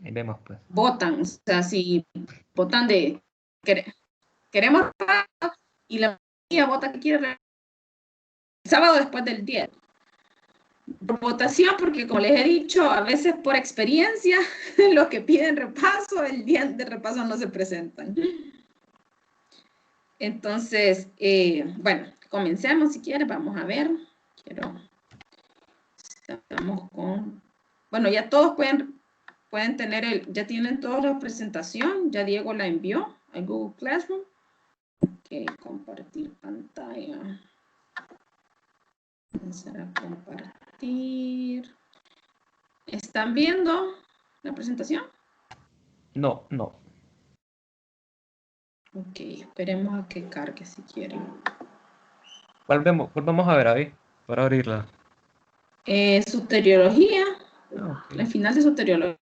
Ahí vemos, pues. Votan, o sea, si votan de queremos y la mayoría vota que quiere el sábado después del 10. Por votación, porque como les he dicho, a veces por experiencia, los que piden repaso, el día de repaso no se presentan. Entonces, bueno, comencemos si quieren, vamos a ver. Estamos con, bueno, ya todos pueden tener ya tienen toda la presentación, ya Diego la envió a Google Classroom. Ok, compartir pantalla. Comenzar a compartir. ¿Están viendo la presentación? No, no. Ok, esperemos a que cargue si quieren. Volvamos a ver ahí, para abrirla. Soteriología, Ok. al final de soteriología.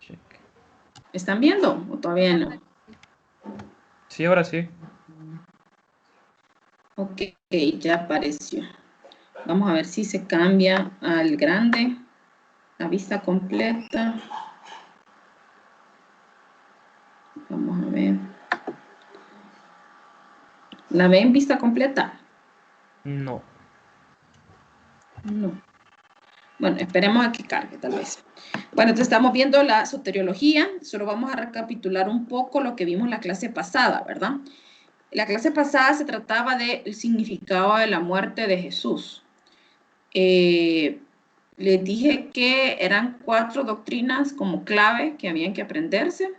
Check. ¿Están viendo o todavía no? Sí, ahora sí. Ok, ya apareció. Vamos a ver si se cambia al grande, la vista completa. Vamos a ver. ¿La ven vista completa? No. No. Bueno, esperemos a que cargue tal vez. Bueno, entonces estamos viendo la soteriología. Solo vamos a recapitular un poco lo que vimos en la clase pasada, ¿verdad? La clase pasada se trataba del significado de la muerte de Jesús. Les dije que eran 4 doctrinas como clave que habían que aprenderse.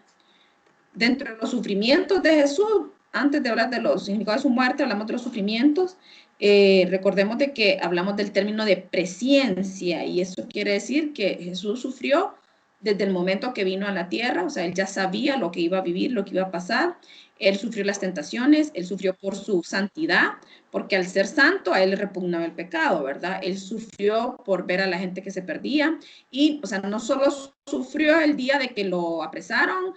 Dentro de los sufrimientos de Jesús, antes de hablar de los significados de su muerte, hablamos de los sufrimientos. Recordemos de que hablamos del término de presciencia, y eso quiere decir que Jesús sufrió desde el momento que vino a la tierra, o sea, él ya sabía lo que iba a vivir, lo que iba a pasar. Él sufrió las tentaciones, él sufrió por su santidad, porque al ser santo a él le repugnaba el pecado, ¿verdad? Él sufrió por ver a la gente que se perdía, y, o sea, no solo sufrió el día de que lo apresaron,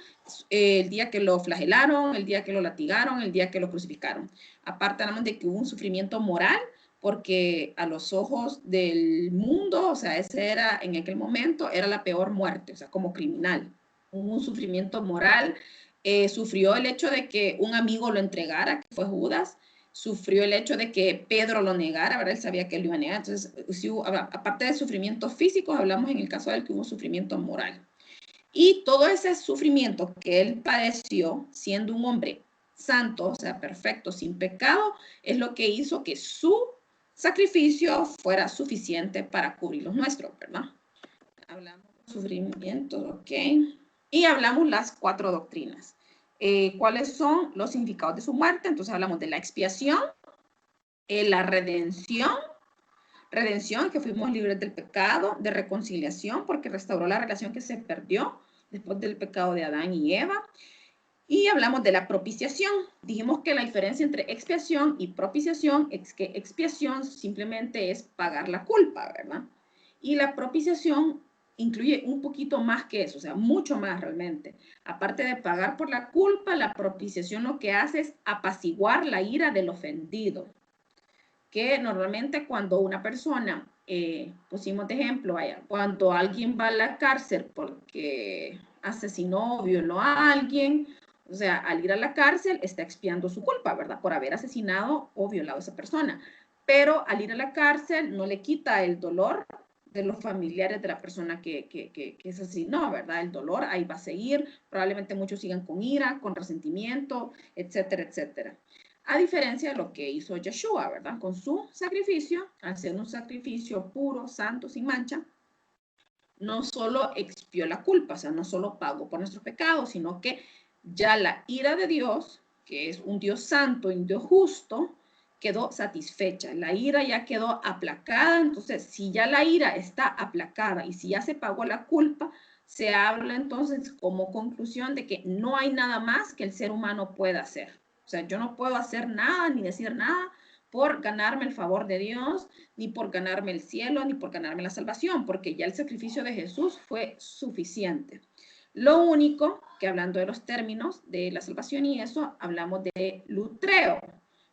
el día que lo flagelaron, el día que lo latigaron, el día que lo crucificaron. Aparte hablamos de que hubo un sufrimiento moral, porque a los ojos del mundo, o sea, ese era, en aquel momento, era la peor muerte, o sea, como criminal. Hubo un sufrimiento moral, sufrió el hecho de que un amigo lo entregara, que fue Judas, sufrió el hecho de que Pedro lo negara, ¿verdad? Él sabía que él lo iba a negar. Entonces, si hubo, aparte de sufrimientos físicos, hablamos en el caso de él que hubo sufrimiento moral. Y todo ese sufrimiento que él padeció, siendo un hombre santo, o sea, perfecto, sin pecado, es lo que hizo que su sacrificio fuera suficiente para cubrir los nuestros, ¿verdad? Hablamos de sufrimiento, ok. Y hablamos las 4 doctrinas. ¿Cuáles son los significados de su muerte? Entonces hablamos de la expiación, la redención, que fuimos libres del pecado, de reconciliación, porque restauró la relación que se perdió después del pecado de Adán y Eva. Y hablamos de la propiciación. Dijimos que la diferencia entre expiación y propiciación es que expiación simplemente es pagar la culpa, ¿verdad? Y la propiciación incluye un poquito más que eso, o sea, mucho más realmente. Aparte de pagar por la culpa, la propiciación lo que hace es apaciguar la ira del ofendido, que normalmente cuando una persona, pusimos de ejemplo, vaya, cuando alguien va a la cárcel porque asesinó o violó a alguien, o sea, al ir a la cárcel está expiando su culpa, ¿verdad? Por haber asesinado o violado a esa persona. Pero al ir a la cárcel no le quita el dolor de los familiares de la persona que asesinó, ¿verdad? El dolor ahí va a seguir, probablemente muchos sigan con ira, con resentimiento, etcétera, etcétera. A diferencia de lo que hizo Yeshua, ¿verdad? Con su sacrificio, al ser un sacrificio puro, santo, sin mancha, no solo expió la culpa, o sea, no solo pagó por nuestros pecados, sino que ya la ira de Dios, que es un Dios santo y un Dios justo, quedó satisfecha. La ira ya quedó aplacada. Entonces, si ya la ira está aplacada y si ya se pagó la culpa, se habla entonces como conclusión de que no hay nada más que el ser humano pueda hacer. O sea, yo no puedo hacer nada ni decir nada por ganarme el favor de Dios, ni por ganarme el cielo, ni por ganarme la salvación, porque ya el sacrificio de Jesús fue suficiente. Lo único que, hablando de los términos de la salvación y eso, hablamos de lutreo.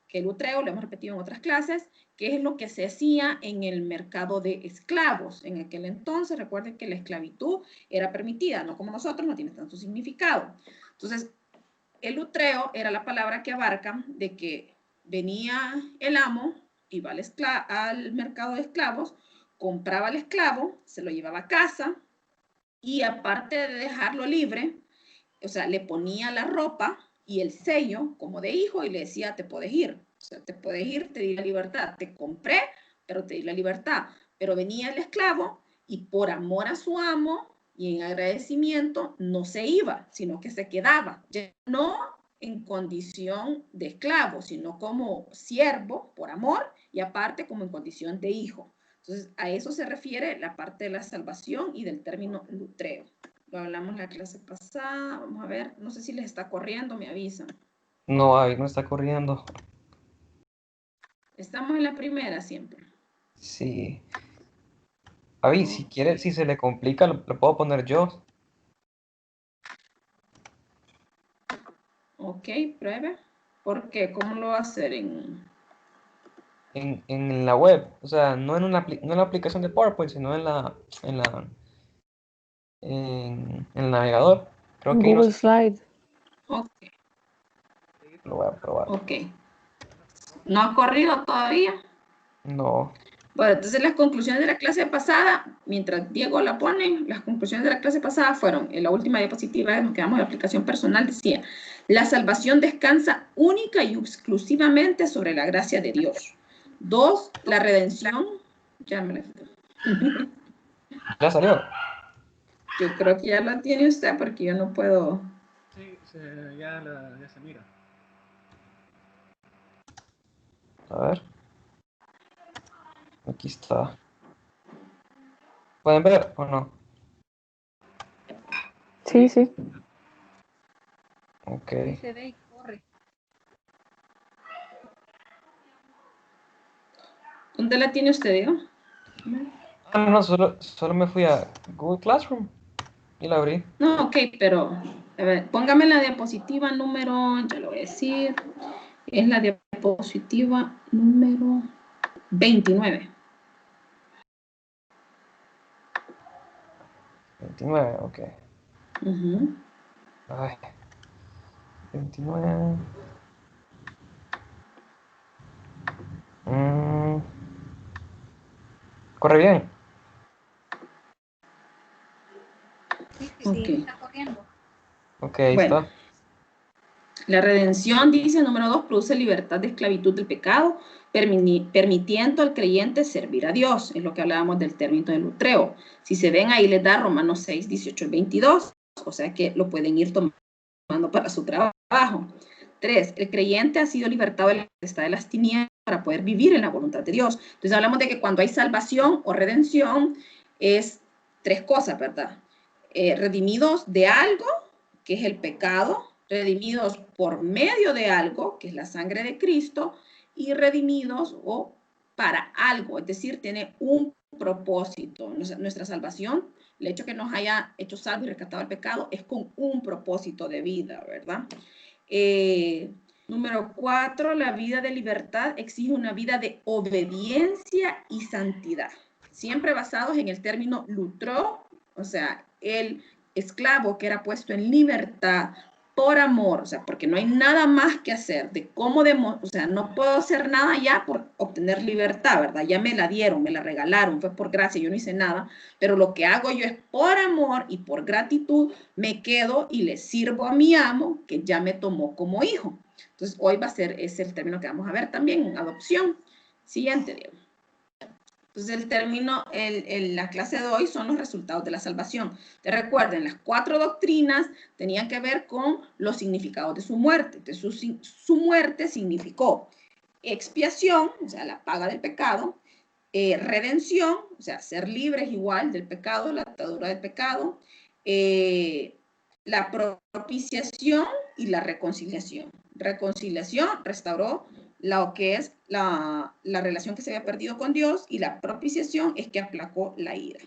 que el lutreo, lo hemos repetido en otras clases, que es lo que se hacía en el mercado de esclavos. En aquel entonces, recuerden que la esclavitud era permitida, no como nosotros, no tiene tanto significado. Entonces, el lutreo era la palabra que abarca de que venía el amo, iba al mercado de esclavos, compraba al esclavo, se lo llevaba a casa y aparte de dejarlo libre, o sea, le ponía la ropa y el sello como de hijo y le decía, te puedes ir. O sea, te puedes ir, te di la libertad. Te compré, pero te di la libertad. Pero venía el esclavo y por amor a su amo y en agradecimiento no se iba, sino que se quedaba. Ya no en condición de esclavo, sino como siervo por amor y aparte como en condición de hijo. Entonces, a eso se refiere la parte de la salvación y del término lutreo. Lo hablamos en la clase pasada. Vamos a ver. No sé si les está corriendo, me avisan. No hay, no está corriendo. Estamos en la primera siempre. Sí. Avi, si quiere, si se le complica, lo puedo poner yo. Ok, pruebe. ¿Por qué? ¿Cómo lo va a hacer En la web. O sea, no en no en la aplicación de PowerPoint, sino en en el navegador. Creo que ahí no Google sé. Slide. Ok, Lo voy a probar. ok. ¿No ha corrido todavía? No. Bueno, entonces las conclusiones de la clase pasada, mientras Diego la pone, las conclusiones de la clase pasada fueron, en la última diapositiva, nos quedamos en la aplicación personal, decía, la salvación descansa única y exclusivamente sobre la gracia de Dios. 2, la redención, ya me la ¿Ya salió? yo creo que ya la tiene usted porque yo no puedo. Sí, ya se mira. A ver. Aquí está. ¿Pueden ver o no? Sí, sí. Ok. Sí se ve y corre. ¿Dónde la tiene usted, Diego? Ah, no, solo me fui a Google Classroom y la abrí. No, ok, pero a ver, póngame la diapositiva número, ya lo voy a decir, es la diapositiva número 29. 29, ok. Ujú. Ay, 29. Mm, corre bien. Sí, sí, Ok, sí, está corriendo. Ok, ahí bueno, está. la redención, dice número 2, produce libertad de esclavitud del pecado, permitiendo al creyente servir a Dios, es lo que hablábamos del término del lutreo. Si se ven ahí les da Romanos 6, 18 y 22, o sea que lo pueden ir tomando para su trabajo. 3, el creyente ha sido libertado de la potestad de las tinieblas para poder vivir en la voluntad de Dios. Entonces hablamos de que cuando hay salvación o redención es tres cosas, ¿verdad? Redimidos de algo, que es el pecado, redimidos por medio de algo, que es la sangre de Cristo, y redimidos o para algo, es decir, tiene un propósito. Nuestra salvación, el hecho que nos haya hecho salvo y rescatado el pecado, es con un propósito de vida, ¿verdad? Número 4, la vida de libertad exige una vida de obediencia y santidad, siempre basados en el término lutro, o sea, el esclavo que era puesto en libertad por amor, o sea, porque no hay nada más que hacer de cómo, o sea, no puedo hacer nada ya por obtener libertad, ¿verdad? Ya me la dieron, me la regalaron, fue por gracia, yo no hice nada, pero lo que hago yo es por amor y por gratitud, me quedo y le sirvo a mi amo que ya me tomó como hijo. Entonces, hoy va a ser, es el término que vamos a ver también, adopción. Siguiente, Diego. Entonces, el término, la clase de hoy son los resultados de la salvación. Te recuerden, las 4 doctrinas tenían que ver con los significados de su muerte. Entonces, su muerte significó expiación, o sea, la paga del pecado, redención, o sea, ser libres igual del pecado, la atadura del pecado, la propiciación y la reconciliación. Reconciliación restauró lo que es la relación que se había perdido con Dios, y la propiciación es que aplacó la ira.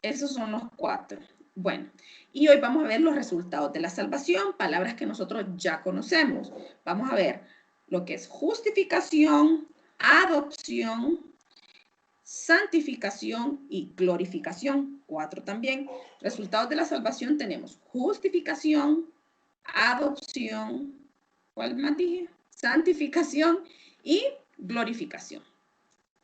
Esos son los 4. Bueno, y hoy vamos a ver los resultados de la salvación, palabras que nosotros ya conocemos. Vamos a ver lo que es justificación, adopción, santificación y glorificación. 4 también. Resultados de la salvación tenemos justificación, adopción, ¿cuál más dije? Santificación y glorificación.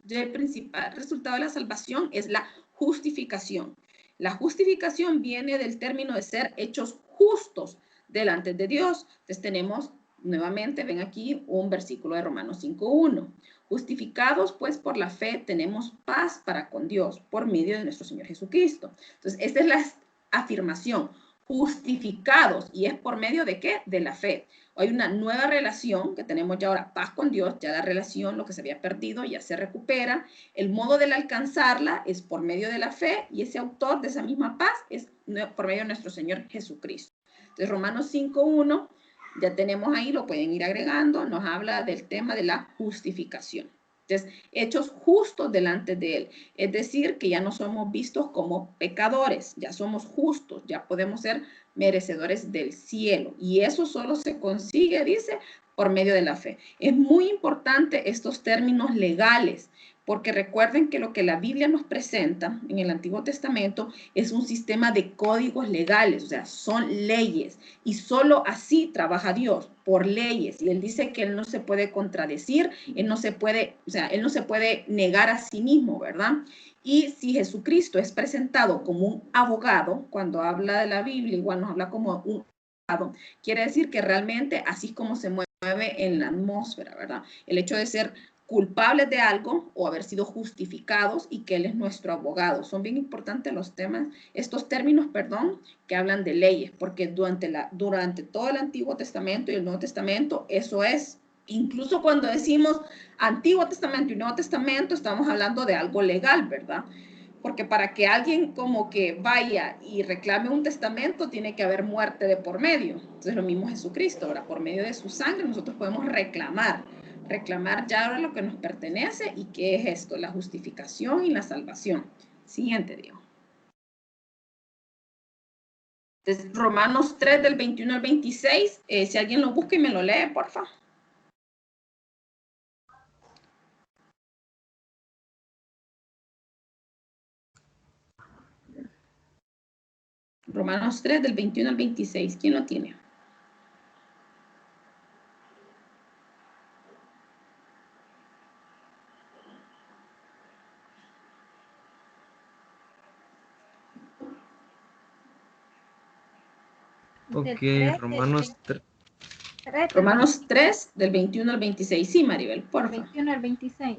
El principal resultado de la salvación es la justificación. La justificación viene del término de ser hechos justos delante de Dios. Entonces tenemos nuevamente, ven aquí un versículo de Romanos 5:1. Justificados pues por la fe tenemos paz para con Dios por medio de nuestro Señor Jesucristo. Entonces esta es la afirmación. Justificados, y es por medio de ¿qué? De la fe. Hay una nueva relación que tenemos ya ahora, paz con Dios, ya la relación, lo que se había perdido, ya se recupera. El modo de alcanzarla es por medio de la fe, y ese autor de esa misma paz es por medio de nuestro Señor Jesucristo. Entonces, Romanos 5:1, ya tenemos ahí, lo pueden ir agregando, nos habla del tema de la justificación. Entonces, hechos justos delante de Él. Es decir, que ya no somos vistos como pecadores, ya somos justos, ya podemos ser merecedores del cielo. Y eso solo se consigue, dice, por medio de la fe. Es muy importante estos términos legales, porque recuerden que lo que la Biblia nos presenta en el Antiguo Testamento es un sistema de códigos legales, o sea, son leyes, y solo así trabaja Dios, por leyes. Y Él dice que Él no se puede contradecir, Él no se puede, o sea, Él no se puede negar a sí mismo, ¿verdad? Y si Jesucristo es presentado como un abogado, cuando habla de la Biblia, igual nos habla como un abogado, quiere decir que realmente así es como se mueve en la atmósfera, ¿verdad? El hecho de ser culpables de algo o haber sido justificados y que Él es nuestro abogado. Son bien importantes los temas, estos términos, perdón, que hablan de leyes, porque durante todo el Antiguo Testamento y el Nuevo Testamento, eso es. Incluso cuando decimos Antiguo Testamento y Nuevo Testamento, estamos hablando de algo legal, ¿verdad? Porque para que alguien como que vaya y reclame un testamento, tiene que haber muerte de por medio. Entonces lo mismo Jesucristo, ahora por medio de su sangre nosotros podemos reclamar ya ahora lo que nos pertenece. ¿Y qué es esto? La justificación y la salvación. Siguiente, Diego. Entonces, Romanos 3 del 21 al 26, si alguien lo busca y me lo lee, por favor. Romanos 3 del 21 al 26, ¿quién lo tiene? Ok, Romanos 3. Romanos 3 del 21 al 26. Sí, Maribel, por favor. 21 al 26.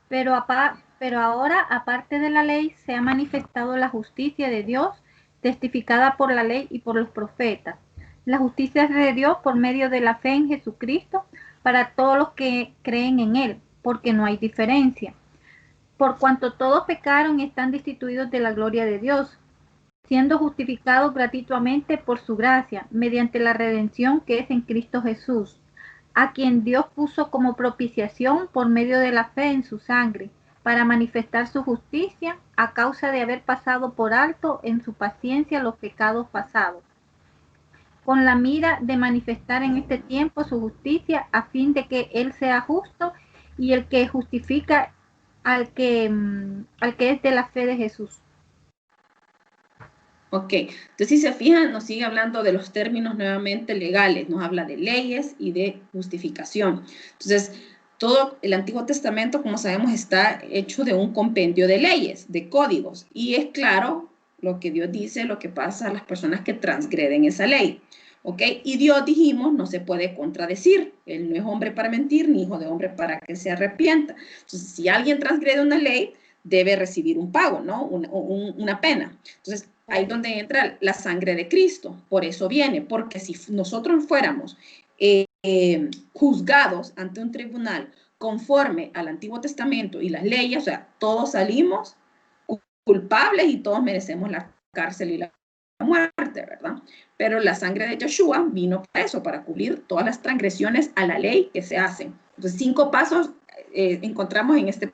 Pero ahora, aparte de la ley, se ha manifestado la justicia de Dios, testificada por la ley y por los profetas. La justicia es de Dios por medio de la fe en Jesucristo para todos los que creen en Él, porque no hay diferencia. Por cuanto todos pecaron y están destituidos de la gloria de Dios, siendo justificados gratuitamente por su gracia, mediante la redención que es en Cristo Jesús, a quien Dios puso como propiciación por medio de la fe en su sangre, para manifestar su justicia a causa de haber pasado por alto en su paciencia los pecados pasados, con la mira de manifestar en este tiempo su justicia, a fin de que Él sea justo y el que justifica al que es de la fe de Jesús. Ok, entonces si se fijan, nos sigue hablando de los términos nuevamente legales, nos habla de leyes y de justificación. Entonces, todo el Antiguo Testamento, como sabemos, está hecho de un compendio de leyes, de códigos, y es claro lo que Dios dice, lo que pasa a las personas que transgreden esa ley. ¿Ok? Y Dios, dijimos, no se puede contradecir. Él no es hombre para mentir, ni hijo de hombre para que se arrepienta. Entonces, si alguien transgrede una ley, debe recibir un pago, ¿no? Una pena. Entonces, ahí es donde entra la sangre de Cristo. Por eso viene, porque si nosotros fuéramos juzgados ante un tribunal conforme al Antiguo Testamento y las leyes, o sea, todos salimos culpables y todos merecemos la cárcel y la muerte, ¿verdad? Pero la sangre de Yeshua vino para eso, para cubrir todas las transgresiones a la ley que se hacen. Entonces, 5 pasos encontramos en este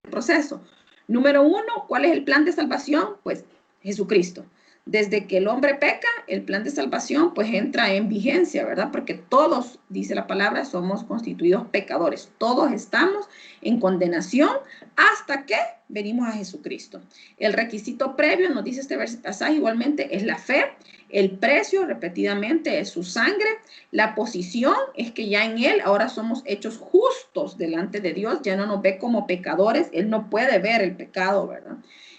proceso. Número 1, ¿cuál es el plan de salvación? Pues Jesucristo. Desde que el hombre peca, el plan de salvación pues entra en vigencia, ¿verdad? Porque todos, dice la palabra, somos constituidos pecadores. Todos estamos en condenación hasta que venimos a Jesucristo. El requisito previo, nos dice este pasaje igualmente, es la fe. El precio, repetidamente, es su sangre. La posición es que ya en Él ahora somos hechos justos delante de Dios. Ya no nos ve como pecadores. Él no puede ver el pecado, ¿verdad?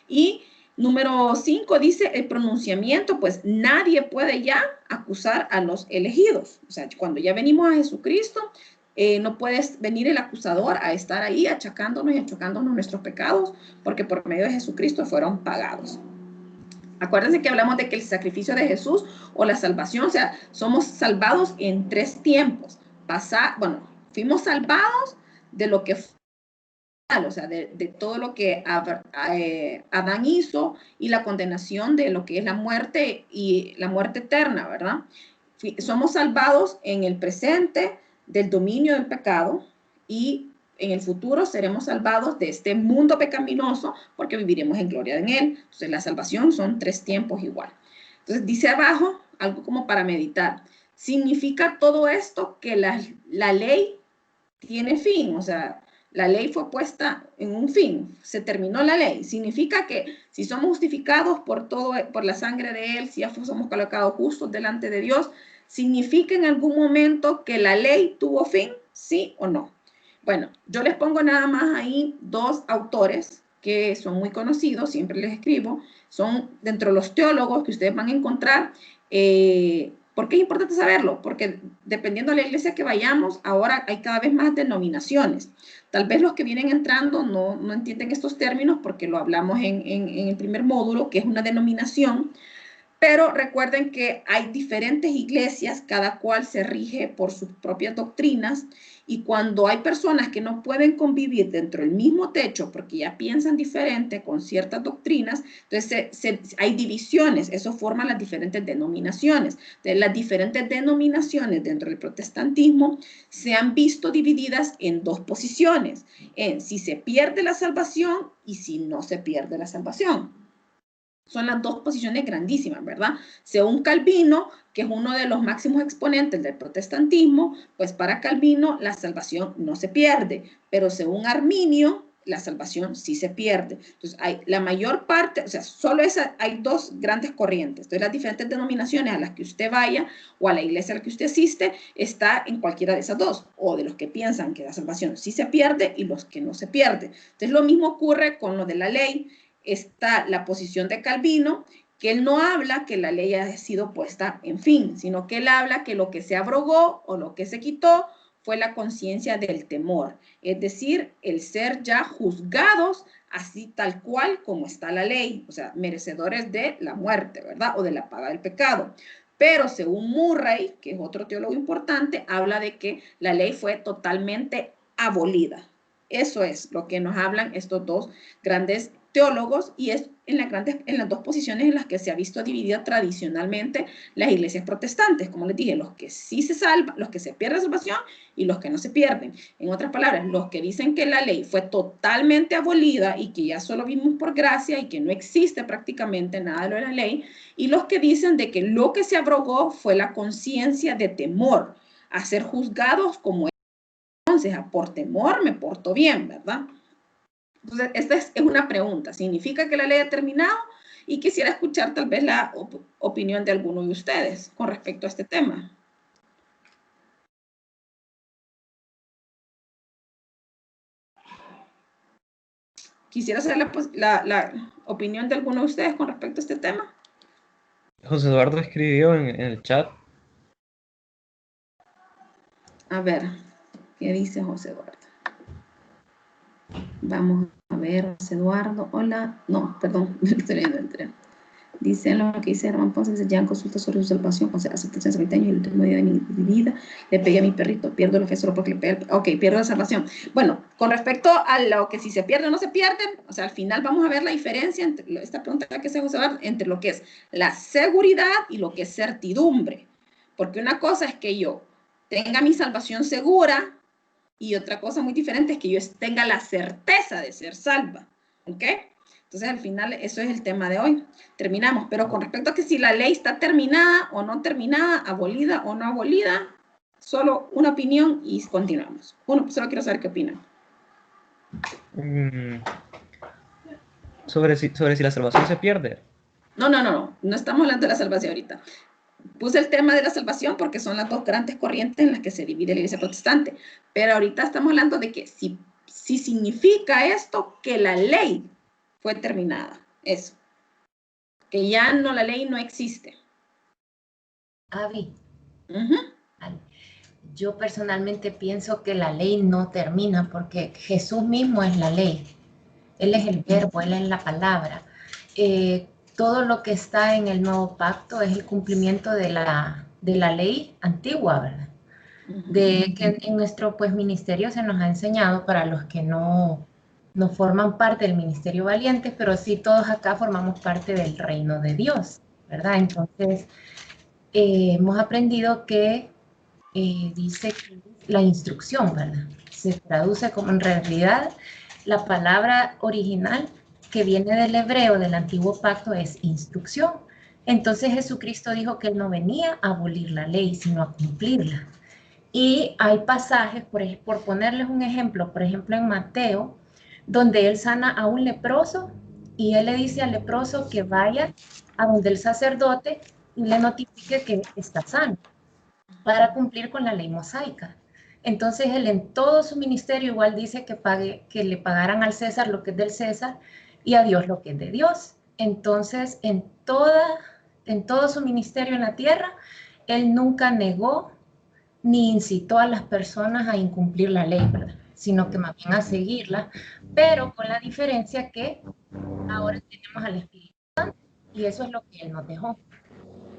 Y número 5 dice el pronunciamiento, pues nadie puede ya acusar a los elegidos. O sea, cuando ya venimos a Jesucristo, no puede venir el acusador a estar ahí achacándonos y achacándonos nuestros pecados, porque por medio de Jesucristo fueron pagados. Acuérdense que hablamos de que el sacrificio de Jesús o la salvación, o sea, somos salvados en 3 tiempos. Fuimos salvados de lo que fue, o sea, de todo lo que Adán hizo y la condenación de lo que es la muerte y la muerte eterna, ¿verdad? Somos salvados en el presente del dominio del pecado y en el futuro seremos salvados de este mundo pecaminoso porque viviremos en gloria en él. Entonces la salvación son 3 tiempos igual. Entonces dice abajo algo como para meditar. ¿Significa todo esto que la ley tiene fin? O sea, la ley fue puesta en un fin, se terminó la ley. Significa que si somos justificados por la sangre de él, si ya somos colocados justos delante de Dios, ¿significa en algún momento que la ley tuvo fin? ¿Sí o no? Bueno, yo les pongo nada más ahí 2 autores que son muy conocidos, siempre les escribo, son dentro de los teólogos que ustedes van a encontrar. ¿Por qué es importante saberlo? Porque dependiendo de la iglesia que vayamos, ahora hay cada vez más denominaciones. Tal vez los que vienen entrando no entienden estos términos porque lo hablamos en el primer módulo, que es una denominación. Pero recuerden que hay diferentes iglesias, cada cual se rige por sus propias doctrinas, y cuando hay personas que no pueden convivir dentro del mismo techo porque ya piensan diferente con ciertas doctrinas, entonces hay divisiones, eso forma las diferentes denominaciones. Entonces, las diferentes denominaciones dentro del protestantismo se han visto divididas en 2 posiciones, en si se pierde la salvación y si no se pierde la salvación. Son las 2 posiciones grandísimas, ¿verdad? Según Calvino, que es uno de los máximos exponentes del protestantismo, pues para Calvino la salvación no se pierde, pero según Arminio, la salvación sí se pierde. Entonces, hay la mayor parte, o sea, hay 2 grandes corrientes. Entonces, las diferentes denominaciones a las que usted vaya o a la iglesia a la que usted asiste, está en cualquiera de esas 2, o de los que piensan que la salvación sí se pierde y los que no se pierde. Entonces, lo mismo ocurre con lo de la ley. Está la posición de Calvino, que él no habla que la ley haya sido puesta en fin, sino que él habla que lo que se abrogó o lo que se quitó fue la conciencia del temor, es decir, el ser ya juzgados así tal cual como está la ley, o sea, merecedores de la muerte, ¿verdad? O de la paga del pecado. Pero según Murray, que es otro teólogo importante, habla de que la ley fue totalmente abolida. Eso es lo que nos hablan estos 2 grandes teólogos, y es en las 2 posiciones en las que se ha visto dividida tradicionalmente las iglesias protestantes, como les dije, los que sí se salvan, los que se pierden salvación y los que no se pierden. En otras palabras, los que dicen que la ley fue totalmente abolida y que ya solo vivimos por gracia y que no existe prácticamente nada de lo de la ley, y los que dicen de que lo que se abrogó fue la conciencia de temor a ser juzgados como entonces, por temor me porto bien, ¿verdad? Entonces, esta es una pregunta. ¿Significa que la ley ha terminado? Y quisiera escuchar tal vez la opinión de alguno de ustedes con respecto a este tema. Quisiera saber la opinión de alguno de ustedes con respecto a este tema. José Eduardo escribió en el chat. A ver, ¿qué dice José Eduardo? Vamos a ver, José Eduardo. Hola. No, perdón, estoy leyendo el tren. Dice lo que dice Germán Ponce, dice, ya en consulta sobre su salvación, con aceptación hace 20 años y el último día de mi vida, le pegué a mi perrito, pierdo la fe solo porque le pegué, ok, pierdo la salvación. Bueno, con respecto a lo que si se pierde o no se pierde, o sea, al final vamos a ver la diferencia entre esta pregunta que se usa entre lo que es la seguridad y lo que es certidumbre. Porque una cosa es que yo tenga mi salvación segura y otra cosa muy diferente es que yo tenga la certeza de ser salva, ¿ok? Entonces, al final, eso es el tema de hoy. Terminamos. Pero con respecto a que si la ley está terminada o no terminada, abolida o no abolida, solo una opinión y continuamos. Solo quiero saber qué opinan. Sobre si la salvación se pierde. No estamos hablando de la salvación ahorita. Puse el tema de la salvación porque son las dos grandes corrientes en las que se divide la iglesia protestante. Pero ahorita estamos hablando de que si significa esto que la ley fue terminada. Eso. Que ya no, la ley no existe. Avi. Yo personalmente pienso que la ley no termina porque Jesús mismo es la ley. Él es el verbo, Él es la palabra. Todo lo que está en el nuevo pacto es el cumplimiento de la ley antigua, ¿verdad? De que en nuestro ministerio se nos ha enseñado, para los que no forman parte del ministerio valiente, pero sí todos acá formamos parte del reino de Dios, ¿verdad? Entonces, hemos aprendido que dice que la instrucción, ¿verdad? Se traduce como, en realidad, la palabra original que viene del hebreo, del antiguo pacto, es instrucción. Entonces Jesucristo dijo que Él no venía a abolir la ley, sino a cumplirla. Y hay pasajes, por ponerles un ejemplo, por ejemplo en Mateo, donde Él sana a un leproso y Él le dice al leproso que vaya a donde el sacerdote y le notifique que está sano, para cumplir con la ley mosaica. Entonces Él en todo su ministerio igual dice que le pagaran al César lo que es del César y a Dios lo que es de Dios. Entonces en todo su ministerio en la tierra, Él nunca negó ni incitó a las personas a incumplir la ley, ¿verdad? Sino que más bien a seguirla, pero con la diferencia que ahora tenemos al Espíritu Santo y eso es lo que Él nos dejó.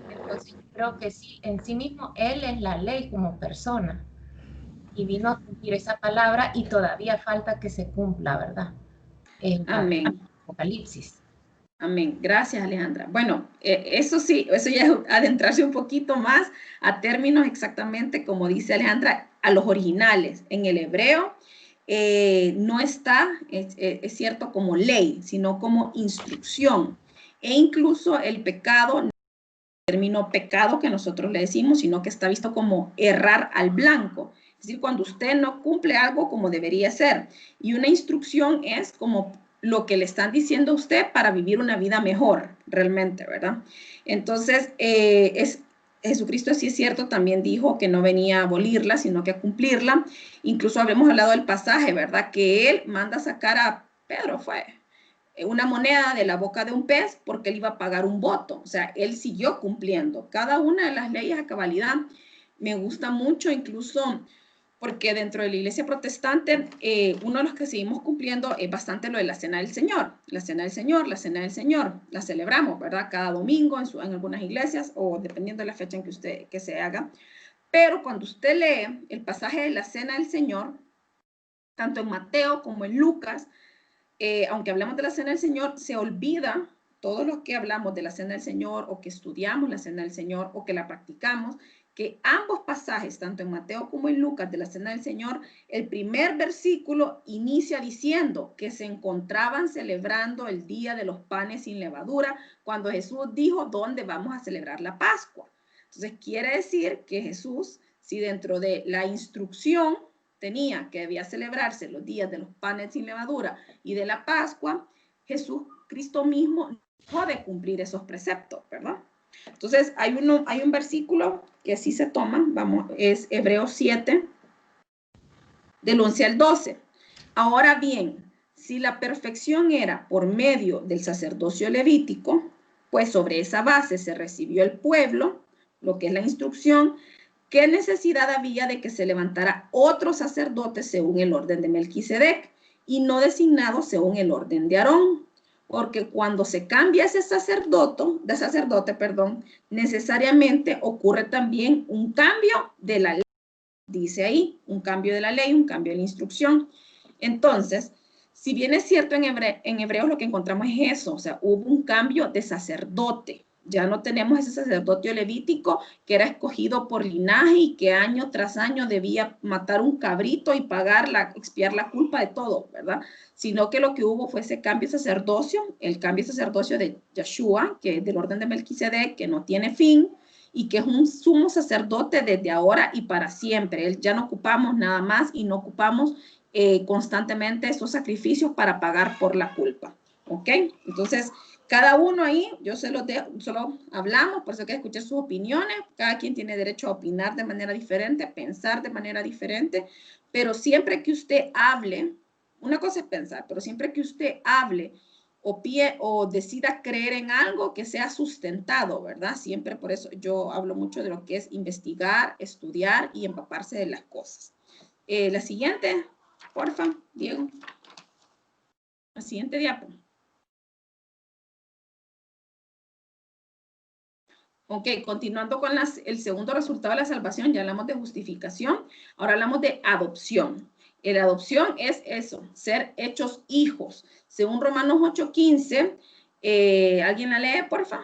Entonces yo creo que sí, en sí mismo Él es la ley como persona y vino a cumplir esa palabra y todavía falta que se cumpla, ¿verdad? Amén. Apocalipsis. Amén. Gracias, Alejandra. Bueno, eso sí, eso ya es adentrarse un poquito más a términos exactamente como dice Alejandra, a los originales. En el hebreo no está, es cierto, como ley, sino como instrucción. E incluso el pecado, no es el término pecado que nosotros le decimos, sino que está visto como errar al blanco. Es decir, cuando usted no cumple algo como debería ser. Y una instrucción es como lo que le están diciendo a usted para vivir una vida mejor, realmente, ¿verdad? Entonces, Jesucristo, sí es cierto, también dijo que no venía a abolirla, sino que a cumplirla. Incluso habíamos hablado del pasaje, ¿verdad? Que Él manda sacar a Pedro, fue una moneda de la boca de un pez porque Él iba a pagar un voto. O sea, Él siguió cumpliendo cada una de las leyes a cabalidad. Me gusta mucho, incluso porque dentro de la iglesia protestante, uno de los que seguimos cumpliendo es bastante lo de la Cena del Señor. La Cena del Señor, la celebramos, ¿verdad? Cada domingo en algunas iglesias o dependiendo de la fecha en que se haga. Pero cuando usted lee el pasaje de la Cena del Señor, tanto en Mateo como en Lucas, aunque hablamos de la Cena del Señor, se olvida todos los que hablamos de la Cena del Señor o que estudiamos la Cena del Señor o que la practicamos, que ambos pasajes, tanto en Mateo como en Lucas de la Cena del Señor, el primer versículo inicia diciendo que se encontraban celebrando el día de los panes sin levadura, cuando Jesús dijo, ¿dónde vamos a celebrar la Pascua? Entonces quiere decir que Jesús, si dentro de la instrucción tenía que debía celebrarse los días de los panes sin levadura y de la Pascua, Cristo mismo dejó de cumplir esos preceptos, ¿verdad? Entonces, hay un versículo que sí se toma, es Hebreos 7, del 11 al 12. Ahora bien, si la perfección era por medio del sacerdocio levítico, pues sobre esa base se recibió el pueblo, lo que es la instrucción, ¿qué necesidad había de que se levantara otro sacerdote según el orden de Melquisedec y no designado según el orden de Aarón? Porque cuando se cambia ese sacerdote, necesariamente ocurre también un cambio de la ley. Dice ahí, un cambio de la ley, un cambio de la instrucción. Entonces, si bien es cierto en Hebreos lo que encontramos es eso, o sea, hubo un cambio de sacerdote, Ya no tenemos ese sacerdote levítico que era escogido por linaje y que año tras año debía matar un cabrito y expiar la culpa de todo, ¿verdad? Sino que lo que hubo fue ese cambio de sacerdocio, el cambio de sacerdocio de Yeshua, que es del orden de Melquisedec, que no tiene fin y que es un sumo sacerdote desde ahora y para siempre. Ya no ocupamos nada más y no ocupamos constantemente esos sacrificios para pagar por la culpa, ¿ok? Entonces, cada uno ahí, yo solo hablamos, por eso hay que escuchar sus opiniones. Cada quien tiene derecho a opinar de manera diferente, a pensar de manera diferente, pero siempre que usted hable, una cosa es pensar, pero siempre que usted hable o decida creer en algo que sea sustentado, ¿verdad? Siempre por eso yo hablo mucho de lo que es investigar, estudiar y empaparse de las cosas. La siguiente, porfa, Diego. La siguiente diapo. Ok, continuando con el segundo resultado de la salvación, ya hablamos de justificación, ahora hablamos de adopción. La adopción es eso, ser hechos hijos. Según Romanos 8:15, ¿alguien la lee, porfa?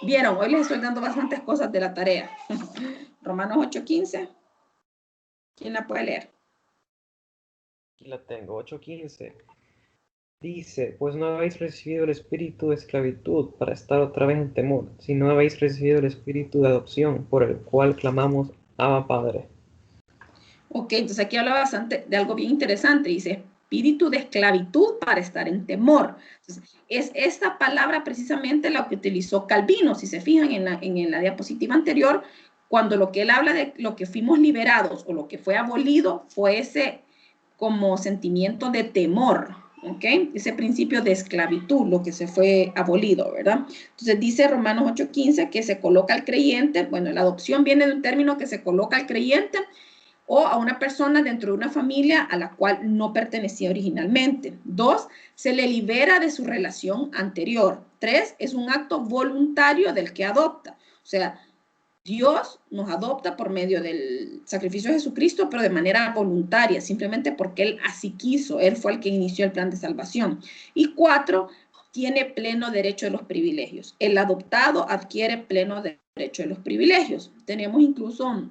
Vieron, hoy les estoy dando bastantes cosas de la tarea. Romanos 8:15, ¿quién la puede leer? Aquí la tengo, 8:15. Dice, pues no habéis recibido el espíritu de esclavitud para estar otra vez en temor, sino habéis recibido el espíritu de adopción, por el cual clamamos, Abba Padre. Ok, entonces aquí habla bastante de algo bien interesante. Dice, espíritu de esclavitud para estar en temor. Entonces, es esta palabra precisamente la que utilizó Calvino. Si se fijan en la diapositiva anterior, cuando lo que él habla de lo que fuimos liberados o lo que fue abolido fue ese como sentimiento de temor, ¿ok? Ese principio de esclavitud, lo que se fue abolido, ¿verdad? Entonces dice Romanos 8:15 que se coloca al creyente, bueno, la adopción viene de un término que se coloca al creyente o a una persona dentro de una familia a la cual no pertenecía originalmente. 2, se le libera de su relación anterior. 3, es un acto voluntario del que adopta. O sea, Dios nos adopta por medio del sacrificio de Jesucristo, pero de manera voluntaria, simplemente porque Él así quiso. Él fue el que inició el plan de salvación. Y 4, tiene pleno derecho de los privilegios. El adoptado adquiere pleno derecho de los privilegios. Tenemos incluso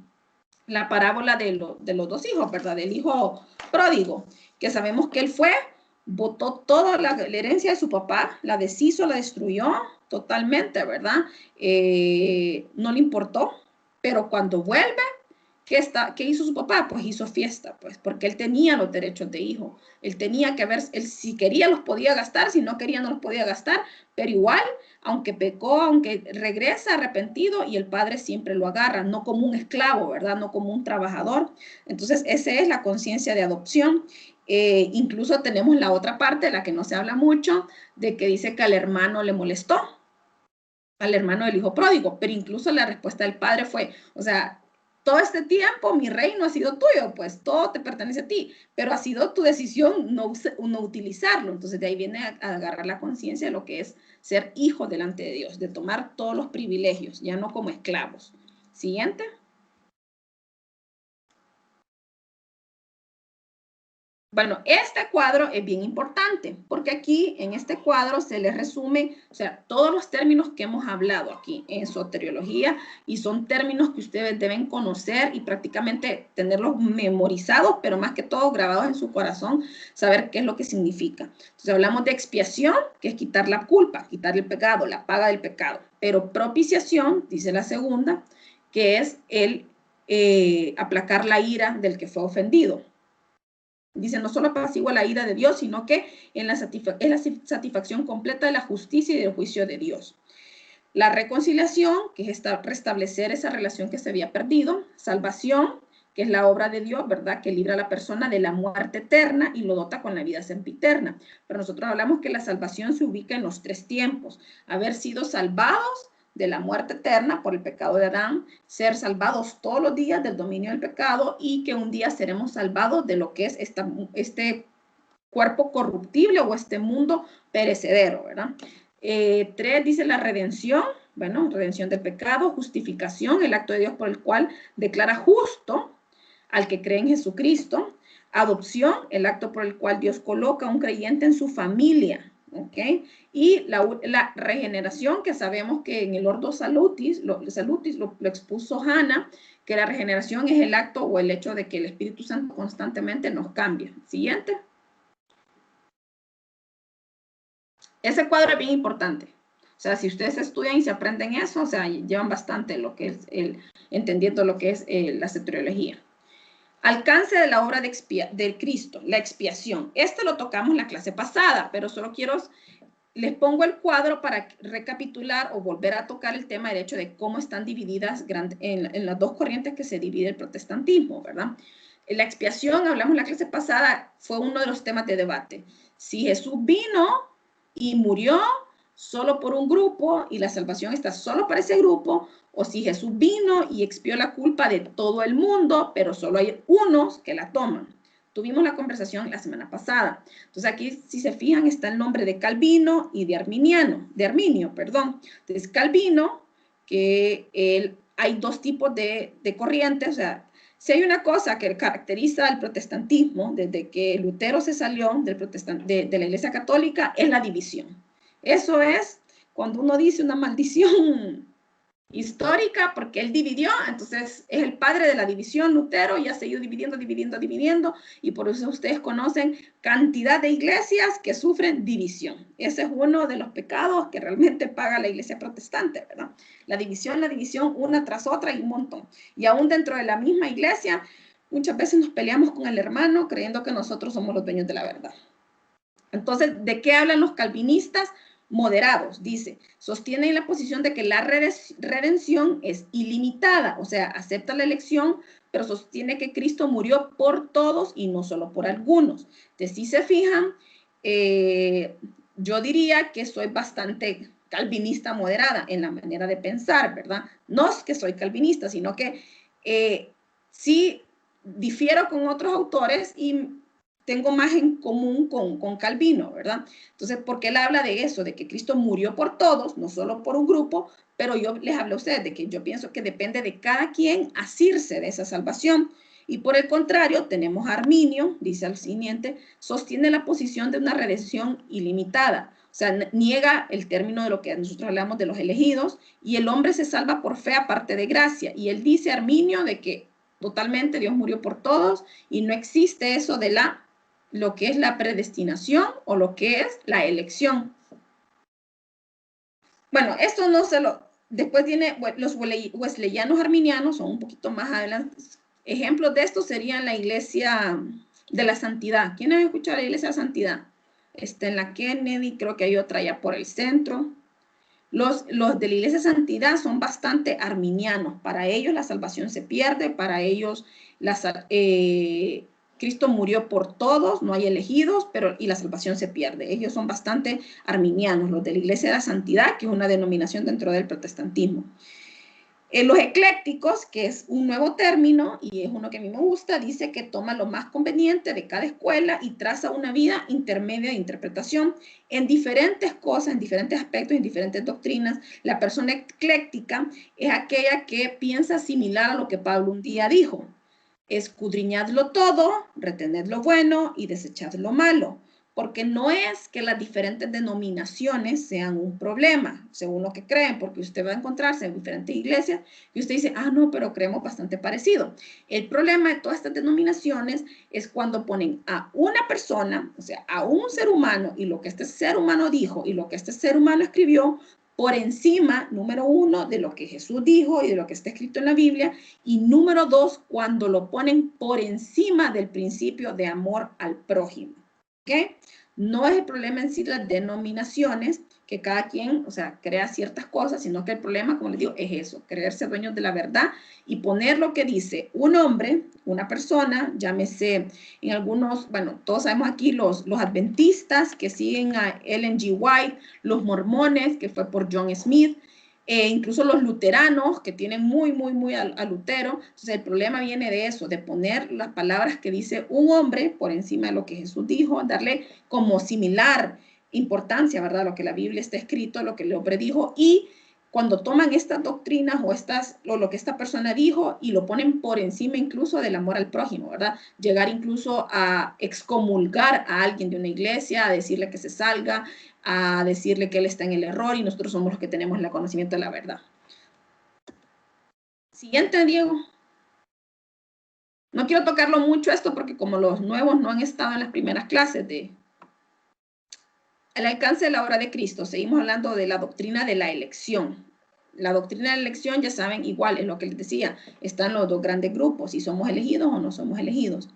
la parábola de los dos hijos, ¿verdad? Del hijo pródigo, que sabemos que él fue, botó toda la herencia de su papá, la deshizo, la destruyó totalmente, ¿verdad? No le importó, pero cuando vuelve, ¿qué hizo su papá? Pues hizo fiesta, pues, porque él tenía los derechos de hijo. Él tenía que ver, él si quería los podía gastar, si no quería no los podía gastar, pero igual, aunque pecó, aunque regresa arrepentido y el padre siempre lo agarra, no como un esclavo, ¿verdad? No como un trabajador. Entonces, esa es la conciencia de adopción. Incluso tenemos la otra parte, la que no se habla mucho, de que dice que al hermano le molestó, al hermano del hijo pródigo, pero incluso la respuesta del padre fue, o sea, todo este tiempo mi reino ha sido tuyo, pues todo te pertenece a ti, pero ha sido tu decisión no utilizarlo. Entonces de ahí viene a agarrar la conciencia de lo que es ser hijo delante de Dios, de tomar todos los privilegios, ya no como esclavos. Siguiente. Bueno, este cuadro es bien importante porque aquí en este cuadro se les resume, o sea, todos los términos que hemos hablado aquí en soteriología y son términos que ustedes deben conocer y prácticamente tenerlos memorizados, pero más que todo grabados en su corazón, saber qué es lo que significa. Entonces hablamos de expiación, que es quitar la culpa, quitar el pecado, la paga del pecado, pero propiciación, dice la segunda, que es el aplacar la ira del que fue ofendido. Dice, no solo apacigua la ira de Dios, sino que es la satisfacción completa de la justicia y del juicio de Dios. La reconciliación, que es restablecer esa relación que se había perdido. Salvación, que es la obra de Dios, ¿verdad? Que libra a la persona de la muerte eterna y lo dota con la vida sempiterna. Pero nosotros hablamos que la salvación se ubica en los 3 tiempos. Haber sido salvados de la muerte eterna por el pecado de Adán, ser salvados todos los días del dominio del pecado y que un día seremos salvados de lo que es este cuerpo corruptible o este mundo perecedero, ¿verdad? 3 dice la redención, bueno, redención del pecado, justificación, el acto de Dios por el cual declara justo al que cree en Jesucristo, adopción, el acto por el cual Dios coloca a un creyente en su familia, ¿ok? Y la regeneración, que sabemos que en el Ordo Salutis lo expuso Hannah, que la regeneración es el acto o el hecho de que el Espíritu Santo constantemente nos cambia. Siguiente. Ese cuadro es bien importante. O sea, si ustedes estudian y se aprenden eso, o sea, llevan bastante lo que es entendiendo lo que es la soteriología. Alcance de la obra del Cristo, la expiación. Este lo tocamos en la clase pasada, pero solo les pongo el cuadro para recapitular o volver a tocar el tema del hecho de cómo están divididas en las dos corrientes que se divide el protestantismo, ¿verdad? La expiación, hablamos en la clase pasada, fue uno de los temas de debate. Si Jesús vino y murió solo por un grupo y la salvación está solo para ese grupo, o si Jesús vino y expió la culpa de todo el mundo, pero solo hay unos que la toman. Tuvimos la conversación la semana pasada. Entonces aquí, si se fijan, está el nombre de Calvino y de Arminio, perdón. Entonces Calvino, que hay dos tipos de corrientes, o sea, si hay una cosa que caracteriza al protestantismo desde que Lutero se salió de la Iglesia Católica, es la división. Eso es cuando uno dice una maldición histórica, porque él dividió, entonces es el padre de la división. Lutero ya se ha ido dividiendo, y por eso ustedes conocen cantidad de iglesias que sufren división. Ese es uno de los pecados que realmente paga la iglesia protestante, ¿verdad? La división, una tras otra y un montón. Y aún dentro de la misma iglesia, muchas veces nos peleamos con el hermano creyendo que nosotros somos los dueños de la verdad. Entonces, ¿de qué hablan los calvinistas? Moderados, dice, sostienen la posición de que la redención es ilimitada, o sea, acepta la elección, pero sostiene que Cristo murió por todos y no solo por algunos. Entonces, si se fijan, yo diría que soy bastante calvinista moderada en la manera de pensar, ¿verdad? No es que soy calvinista, sino que sí difiero con otros autores y tengo más en común con Calvino, ¿verdad? Entonces, porque él habla de eso, de que Cristo murió por todos, no solo por un grupo, pero yo les hablo a ustedes de que yo pienso que depende de cada quien asirse de esa salvación. Y por el contrario, tenemos a Arminio, dice al siguiente, sostiene la posición de una redención ilimitada. O sea, niega el término de lo que nosotros hablamos de los elegidos, y el hombre se salva por fe aparte de gracia. Y él dice, Arminio, de que totalmente Dios murió por todos y no existe eso de lo que es la predestinación o lo que es la elección. Bueno, esto no se lo... Después tiene los wesleyanos arminianos, son un poquito más adelante. Ejemplos de esto serían la iglesia de la santidad. ¿Quién ha escuchado la iglesia de la santidad? En la Kennedy, creo que hay otra ya por el centro. Los de la iglesia de santidad son bastante arminianos. Para ellos la salvación se pierde, para ellos Cristo murió por todos, no hay elegidos, y la salvación se pierde. Ellos son bastante arminianos, los de la Iglesia de la Santidad, que es una denominación dentro del protestantismo. Los eclécticos, que es un nuevo término, y es uno que a mí me gusta, dice que toma lo más conveniente de cada escuela y traza una vida intermedia de interpretación en diferentes cosas, en diferentes aspectos, en diferentes doctrinas. La persona ecléctica es aquella que piensa similar a lo que Pablo un día dijo. Escudriñadlo todo, retened lo bueno y desechad lo malo, porque no es que las diferentes denominaciones sean un problema, según lo que creen, porque usted va a encontrarse en diferentes iglesias y usted dice, ah, no, pero creemos bastante parecido. El problema de todas estas denominaciones es cuando ponen a una persona, o sea, a un ser humano, y lo que este ser humano dijo y lo que este ser humano escribió, por encima, número uno, de lo que Jesús dijo y de lo que está escrito en la Biblia, y número dos, cuando lo ponen por encima del principio de amor al prójimo. ¿Ok? No es el problema en sí de las denominaciones, que cada quien, o sea, crea ciertas cosas, sino que el problema, como les digo, es eso, creerse dueños de la verdad y poner lo que dice un hombre, una persona, llámese en algunos, bueno, todos sabemos aquí los adventistas que siguen a Ellen G. White, los mormones, que fue por John Smith, incluso los luteranos, que tienen muy a Lutero. Entonces el problema viene de eso, de poner las palabras que dice un hombre por encima de lo que Jesús dijo, darle como similar importancia, ¿verdad? Lo que la Biblia está escrito, lo que el hombre dijo, y cuando toman estas doctrinas o lo que esta persona dijo y lo ponen por encima incluso del amor al prójimo, ¿verdad? Llegar incluso a excomulgar a alguien de una iglesia, a decirle que se salga, a decirle que él está en el error y nosotros somos los que tenemos el conocimiento de la verdad. Siguiente, Diego. No quiero tocarlo mucho esto porque como los nuevos no han estado en las primeras clases de el alcance de la obra de Cristo, seguimos hablando de la doctrina de la elección. La doctrina de la elección, ya saben, igual es lo que les decía, están los dos grandes grupos, si somos elegidos o no somos elegidos.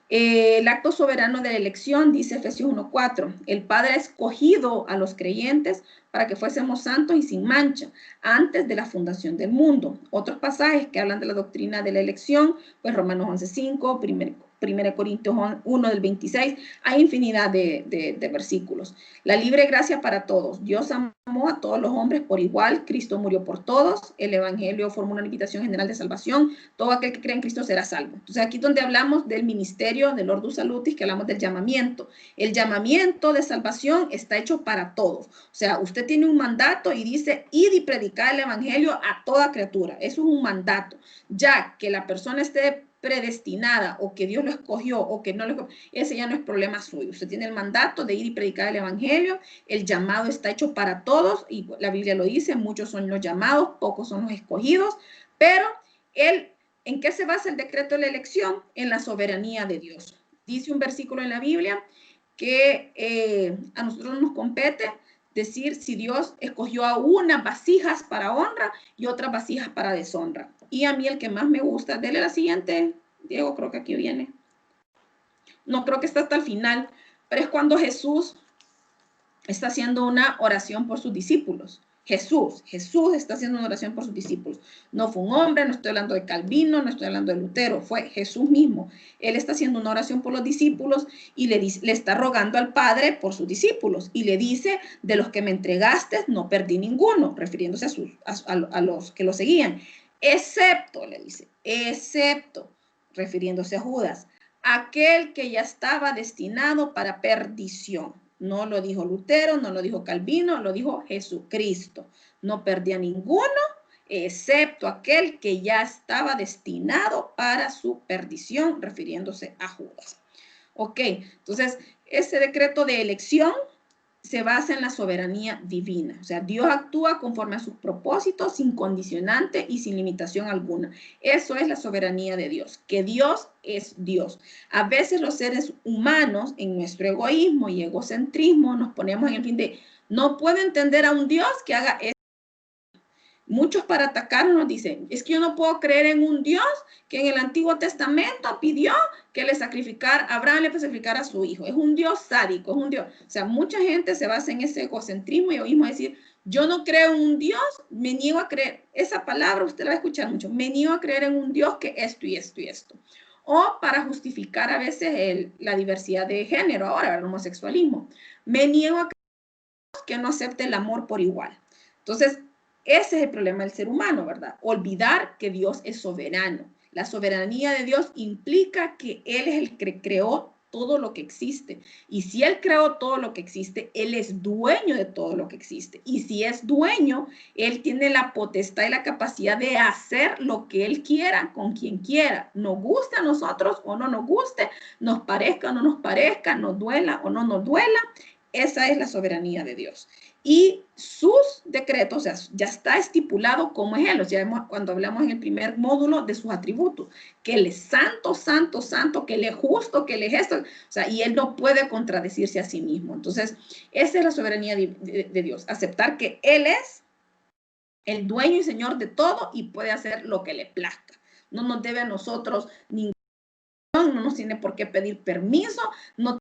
El acto soberano de la elección, dice Efesios 1:4, el Padre ha escogido a los creyentes para que fuésemos santos y sin mancha antes de la fundación del mundo. Otros pasajes que hablan de la doctrina de la elección, pues Romanos 11:5, 1 Corintios 1 del 26, hay infinidad de versículos. La libre gracia para todos. Dios amó a todos los hombres por igual, Cristo murió por todos, el evangelio forma una invitación general de salvación, todo aquel que cree en Cristo será salvo. Entonces aquí es donde hablamos del ministerio del Ordus Salutis, que hablamos del llamamiento. El llamamiento de salvación está hecho para todos. O sea, usted tiene un mandato y dice, id y predicar el evangelio a toda criatura. Eso es un mandato. Ya que la persona esté predestinada o que Dios lo escogió o que no lo escogió, ese ya no es problema suyo. Usted tiene el mandato de ir y predicar el evangelio, el llamado está hecho para todos y la Biblia lo dice, muchos son los llamados, pocos son los escogidos, pero ¿en qué se basa el decreto de la elección? En la soberanía de Dios. Dice un versículo en la Biblia que a nosotros nos compete decir si Dios escogió a unas vasijas para honra y otras vasijas para deshonra. Y a mí el que más me gusta, dele la siguiente, Diego, creo que aquí viene. No, creo que está hasta el final, pero es cuando Jesús está haciendo una oración por sus discípulos. Jesús está haciendo una oración por sus discípulos. No fue un hombre, no estoy hablando de Calvino, no estoy hablando de Lutero, fue Jesús mismo. Él está haciendo una oración por los discípulos y le está rogando al Padre por sus discípulos. Y le dice, de los que me entregaste, no perdí ninguno, refiriéndose a los que lo seguían. Excepto, le dice, excepto, refiriéndose a Judas, aquel que ya estaba destinado para perdición. No lo dijo Lutero, no lo dijo Calvino, lo dijo Jesucristo. No perdía ninguno, excepto aquel que ya estaba destinado para su perdición, refiriéndose a Judas. Ok, entonces ese decreto de elección se basa en la soberanía divina. O sea, Dios actúa conforme a sus propósitos, sin condicionante y sin limitación alguna. Eso es la soberanía de Dios, que Dios es Dios. A veces los seres humanos, en nuestro egoísmo y egocentrismo, nos ponemos en el fin de, no puedo entender a un Dios que haga esto. Muchos para atacarnos nos dicen, es que yo no puedo creer en un Dios que en el Antiguo Testamento pidió que Abraham le sacrificara a su hijo. Es un Dios sádico, es un Dios. O sea, mucha gente se basa en ese egocentrismo y egoísmo, decir, yo no creo en un Dios, me niego a creer. Esa palabra usted la va a escuchar mucho. Me niego a creer en un Dios que esto y esto y esto. O para justificar a veces la diversidad de género, ahora el homosexualismo. Me niego a creer que no acepte el amor por igual. Entonces, ese es el problema del ser humano, ¿verdad? Olvidar que Dios es soberano. La soberanía de Dios implica que Él es el que creó todo lo que existe. Y si Él creó todo lo que existe, Él es dueño de todo lo que existe. Y si es dueño, Él tiene la potestad y la capacidad de hacer lo que Él quiera con quien quiera. Nos gusta a nosotros o no nos guste, nos parezca o no nos parezca, nos duela o no nos duela. Esa es la soberanía de Dios. Y sus decretos, o sea, ya está estipulado cómo es Él. O sea, cuando hablamos en el primer módulo de sus atributos, que Él es santo, santo, santo, que Él es justo, que Él es esto. O sea, y Él no puede contradecirse a sí mismo. Entonces, esa es la soberanía de Dios. Aceptar que Él es el dueño y señor de todo y puede hacer lo que le plazca. No nos debe a nosotros ningún, no nos tiene por qué pedir permiso, no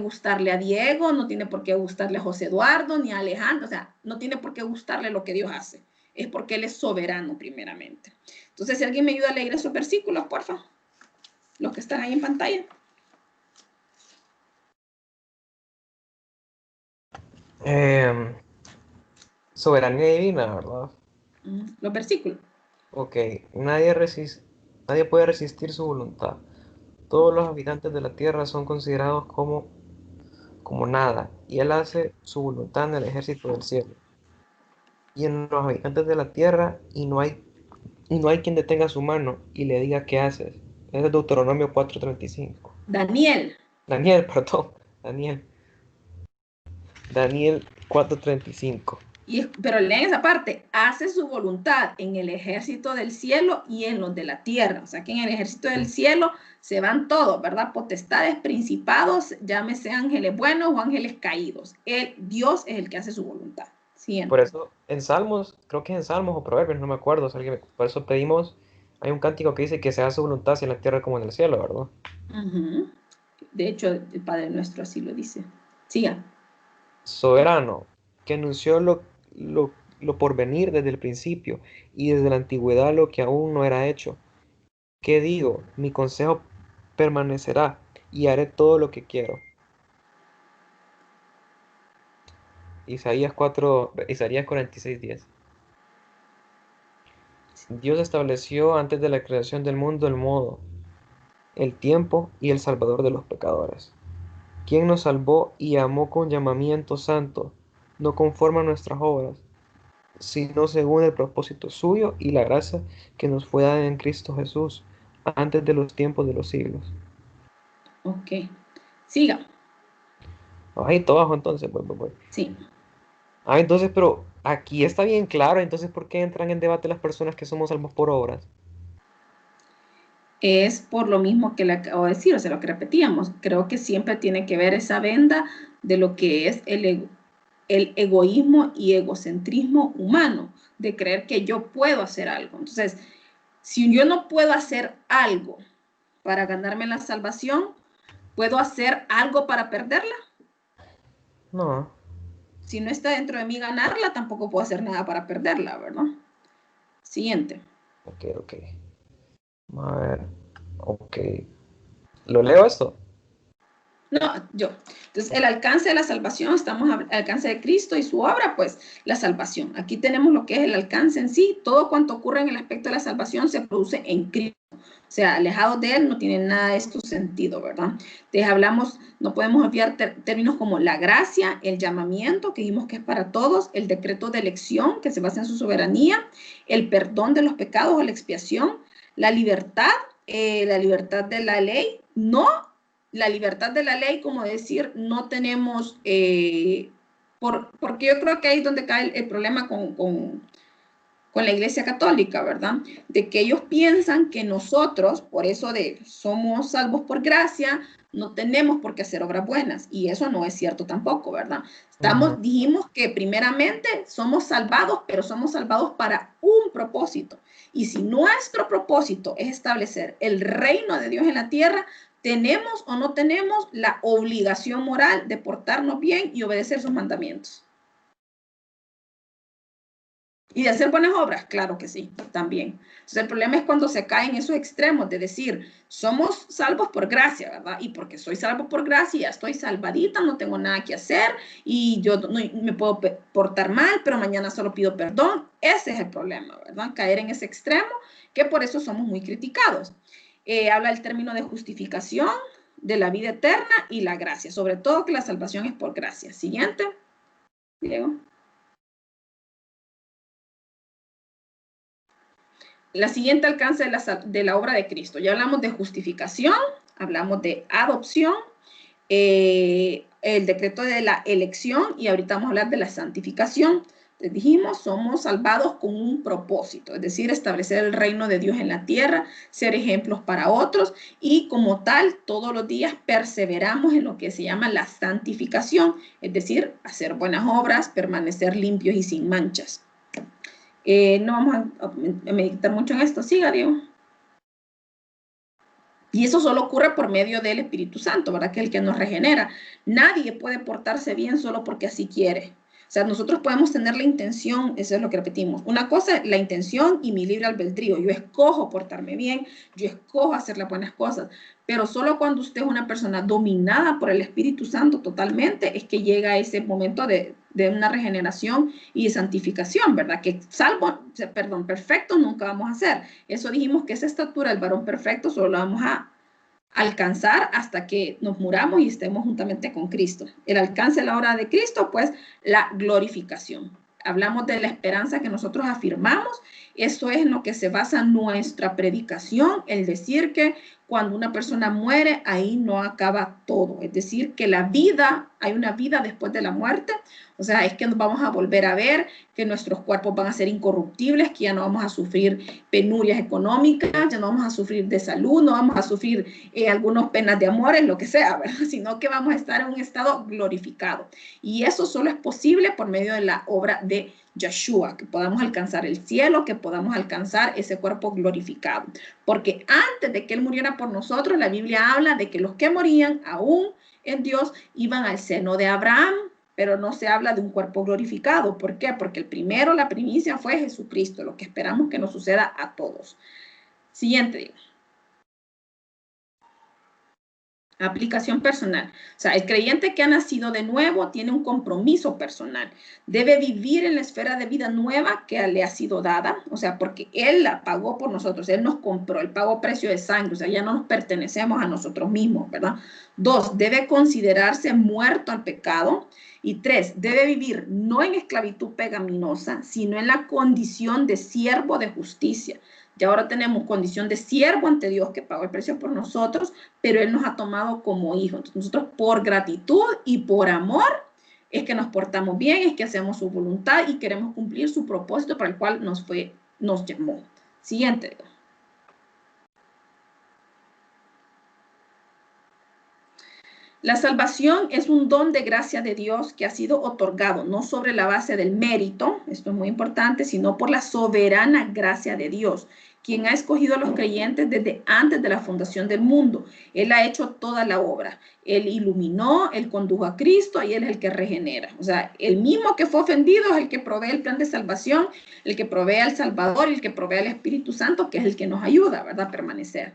gustarle a Diego, no tiene por qué gustarle a José Eduardo, ni a Alejandro, o sea, no tiene por qué gustarle lo que Dios hace, es porque Él es soberano primeramente. Entonces, si alguien me ayuda a leer esos versículos, porfa, los que están ahí en pantalla. Soberanía divina, ¿verdad? Los versículos. Ok, nadie puede resistir su voluntad. Todos los habitantes de la tierra son considerados como nada, y Él hace su voluntad en el ejército del cielo. y en los habitantes de la tierra, y no hay quien detenga su mano y le diga qué haces. Ese es Deuteronomio 4:35. Daniel. Daniel, perdón, Daniel. Daniel 4:35. Pero leen esa parte, hace su voluntad en el ejército del cielo y en los de la tierra. O sea que en el ejército del cielo se van todos, ¿verdad? Potestades, principados, llámese ángeles buenos o ángeles caídos. Dios es el que hace su voluntad. Siguiente. Por eso en Salmos, creo que es en Salmos o Proverbios, no me acuerdo, por eso pedimos, hay un cántico que dice que se hace su voluntad así en la tierra como en el cielo, ¿verdad? Uh-huh. De hecho, el Padre Nuestro así lo dice. Siga. Soberano, que anunció lo por venir desde el principio y desde la antigüedad lo que aún no era hecho. ¿Qué digo? Mi consejo permanecerá y haré todo lo que quiero. Isaías 46:10. Dios estableció antes de la creación del mundo el modo, el tiempo y el Salvador de los pecadores, quien nos salvó y amó con llamamiento santo, no conforme a nuestras obras, sino según el propósito suyo y la gracia que nos fue dada en Cristo Jesús antes de los tiempos de los siglos. Ok. Siga. Bajito abajo entonces, voy. Sí. Entonces, pero aquí está bien claro, entonces, ¿por qué entran en debate las personas que somos salvos por obras? Es por lo mismo que le acabo de decir, o sea, lo que repetíamos. Creo que siempre tiene que ver esa venda de lo que es el egoísmo y egocentrismo humano, de creer que yo puedo hacer algo. Entonces, si yo no puedo hacer algo para ganarme la salvación, ¿puedo hacer algo para perderla? No. Si no está dentro de mí ganarla, tampoco puedo hacer nada para perderla, ¿verdad? Siguiente. Ok. A ver. Ok. ¿Lo leo esto? No, yo. Entonces, el alcance de la salvación, estamos al alcance de Cristo y su obra, pues la salvación. Aquí tenemos lo que es el alcance en sí. Todo cuanto ocurre en el aspecto de la salvación se produce en Cristo. O sea, alejados de Él no tiene nada de esto sentido, ¿verdad? Entonces hablamos, no podemos olvidar términos como la gracia, el llamamiento, que dijimos que es para todos, el decreto de elección, que se basa en su soberanía, el perdón de los pecados o la expiación, la libertad de la ley, no la libertad de la ley, como decir, no tenemos, porque yo creo que ahí es donde cae el problema con la Iglesia Católica, ¿verdad? De que ellos piensan que nosotros, por eso de somos salvos por gracia, no tenemos por qué hacer obras buenas. Y eso no es cierto tampoco, ¿verdad? Dijimos que primeramente somos salvados, pero somos salvados para un propósito. Y si nuestro propósito es establecer el reino de Dios en la tierra, tenemos o no tenemos la obligación moral de portarnos bien y obedecer sus mandamientos. ¿Y de hacer buenas obras? Claro que sí, también. Entonces el problema es cuando se caen esos extremos de decir, somos salvos por gracia, ¿verdad? Y porque soy salvo por gracia, ya estoy salvadita, no tengo nada que hacer y yo no me puedo portar mal, pero mañana solo pido perdón. Ese es el problema, ¿verdad? Caer en ese extremo, que por eso somos muy criticados. Habla el término de justificación, de la vida eterna y la gracia, sobre todo que la salvación es por gracia. Siguiente, Diego. La siguiente alcance de la obra de Cristo. Ya hablamos de justificación, hablamos de adopción, el decreto de la elección y ahorita vamos a hablar de la santificación. Les dijimos, somos salvados con un propósito, es decir, establecer el reino de Dios en la tierra, ser ejemplos para otros y como tal, todos los días perseveramos en lo que se llama la santificación, es decir, hacer buenas obras, permanecer limpios y sin manchas. No vamos a meditar mucho en esto. Siga, Diego. Y eso solo ocurre por medio del Espíritu Santo, ¿verdad? Que es el que nos regenera. Nadie puede portarse bien solo porque así quiere. O sea, nosotros podemos tener la intención, eso es lo que repetimos. Una cosa es la intención y mi libre albedrío. Yo escojo portarme bien, yo escojo hacer las buenas cosas. Pero solo cuando usted es una persona dominada por el Espíritu Santo totalmente es que llega a ese momento de una regeneración y de santificación, ¿verdad? Que perfecto nunca vamos a ser. Eso dijimos que esa estatura del varón perfecto solo la vamos a alcanzar hasta que nos muramos y estemos juntamente con Cristo. El alcance de la obra de Cristo, pues, la glorificación. hablamos de la esperanza que nosotros afirmamos. Eso es en lo que se basa nuestra predicación, el decir que cuando una persona muere, ahí no acaba todo. Es decir, que la vida, hay una vida después de la muerte. O sea, es que nos vamos a volver a ver, que nuestros cuerpos van a ser incorruptibles, que ya no vamos a sufrir penurias económicas, ya no vamos a sufrir de salud, no vamos a sufrir algunas penas de amores, lo que sea, ¿verdad? Sino que vamos a estar en un estado glorificado. Y eso solo es posible por medio de la obra de Yeshua, que podamos alcanzar el cielo, que podamos alcanzar ese cuerpo glorificado. Porque antes de que Él muriera por nosotros, la Biblia habla de que los que morían aún en Dios iban al seno de Abraham, pero no se habla de un cuerpo glorificado. ¿Por qué? Porque el primero, la primicia fue Jesucristo, lo que esperamos que nos suceda a todos. Siguiente. Aplicación personal. O sea, el creyente que ha nacido de nuevo tiene un compromiso personal. Debe vivir en la esfera de vida nueva que le ha sido dada. O sea, porque Él la pagó por nosotros. Él nos compró. Él pagó precio de sangre. O sea, ya no nos pertenecemos a nosotros mismos, ¿verdad? 2, debe considerarse muerto al pecado. Y 3, debe vivir no en esclavitud pecaminosa, sino en la condición de siervo de justicia. Y ahora tenemos condición de siervo ante Dios que pagó el precio por nosotros, pero Él nos ha tomado como hijos. Entonces nosotros por gratitud y por amor es que nos portamos bien, es que hacemos su voluntad y queremos cumplir su propósito para el cual nos llamó. Siguiente. La salvación es un don de gracia de Dios que ha sido otorgado, no sobre la base del mérito, esto es muy importante, sino por la soberana gracia de Dios, quien ha escogido a los creyentes desde antes de la fundación del mundo. Él ha hecho toda la obra. Él iluminó, Él condujo a Cristo y Él es el que regenera. O sea, el mismo que fue ofendido es el que provee el plan de salvación, el que provee al Salvador, el que provee al Espíritu Santo, que es el que nos ayuda, ¿verdad?, a permanecer.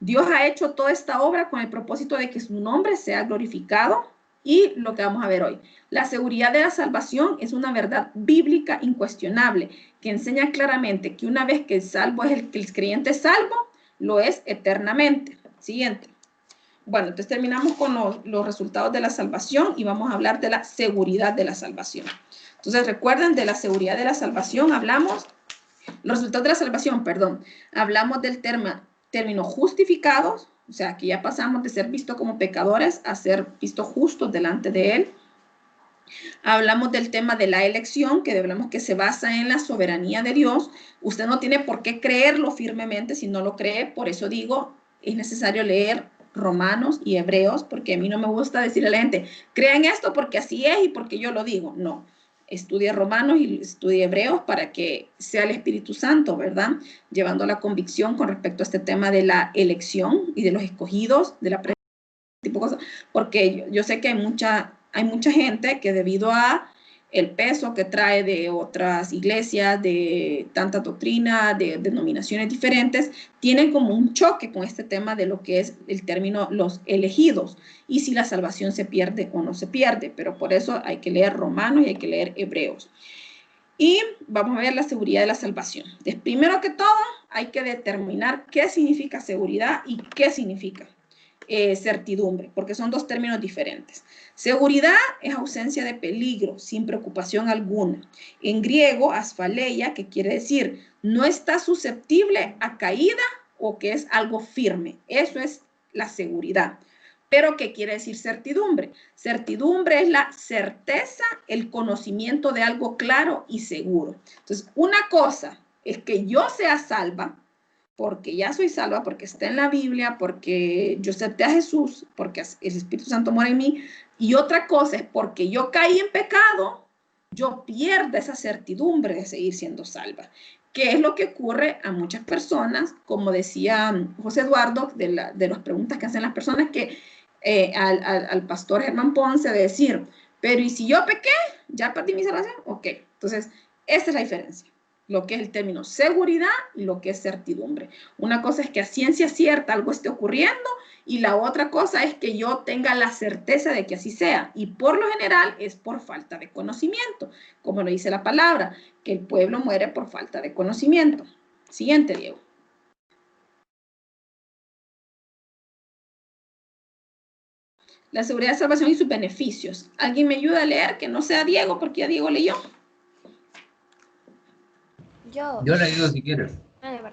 Dios ha hecho toda esta obra con el propósito de que su nombre sea glorificado y lo que vamos a ver hoy. La seguridad de la salvación es una verdad bíblica incuestionable que enseña claramente que una vez que el salvo es que el creyente es salvo, lo es eternamente. Siguiente. Bueno, entonces terminamos con los resultados de la salvación y vamos a hablar de la seguridad de la salvación. Entonces recuerden, de la seguridad de la salvación hablamos, los resultados de la salvación, perdón, hablamos del término justificados, o sea, que ya pasamos de ser vistos como pecadores a ser vistos justos delante de Él. Hablamos del tema de la elección, que hablamos que se basa en la soberanía de Dios. Usted no tiene por qué creerlo firmemente si no lo cree, por eso digo, es necesario leer Romanos y Hebreos, porque a mí no me gusta decirle a la gente, crean esto porque así es y porque yo lo digo. No, estudie Romanos y estudie Hebreos para que sea el Espíritu Santo, ¿verdad?, llevando la convicción con respecto a este tema de la elección y de los escogidos, de la tipo de cosas, porque yo sé que hay mucha gente que debido a el peso que trae de otras iglesias, de tanta doctrina, de denominaciones diferentes, tienen como un choque con este tema de lo que es el término los elegidos y si la salvación se pierde o no se pierde, pero por eso hay que leer Romanos y hay que leer Hebreos. Y vamos a ver la seguridad de la salvación. Entonces, primero que todo, hay que determinar qué significa seguridad y qué significa certidumbre, porque son dos términos diferentes. Seguridad es ausencia de peligro, sin preocupación alguna. En griego, asphaleia, que quiere decir no está susceptible a caída o que es algo firme. Eso es la seguridad. Pero, ¿qué quiere decir certidumbre? Certidumbre es la certeza, el conocimiento de algo claro y seguro. Entonces, una cosa es que yo sea salva, porque ya soy salva, porque está en la Biblia, porque yo acepté a Jesús, porque el Espíritu Santo mora en mí. Y otra cosa es porque yo caí en pecado, yo pierdo esa certidumbre de seguir siendo salva. ¿Qué es lo que ocurre a muchas personas? Como decía José Eduardo, de las preguntas que hacen las personas, que al pastor Germán Ponce de decir, pero ¿y si yo pequé? ¿Ya perdí mi salvación? Ok, entonces esa es la diferencia. Lo que es el término seguridad y lo que es certidumbre. Una cosa es que a ciencia cierta algo esté ocurriendo y la otra cosa es que yo tenga la certeza de que así sea. Y por lo general es por falta de conocimiento, como lo dice la palabra, que el pueblo muere por falta de conocimiento. Siguiente, Diego. La seguridad de salvación y sus beneficios. ¿Alguien me ayuda a leer que no sea Diego porque ya Diego leyó? Yo. Yo le digo si quieres. Perdón.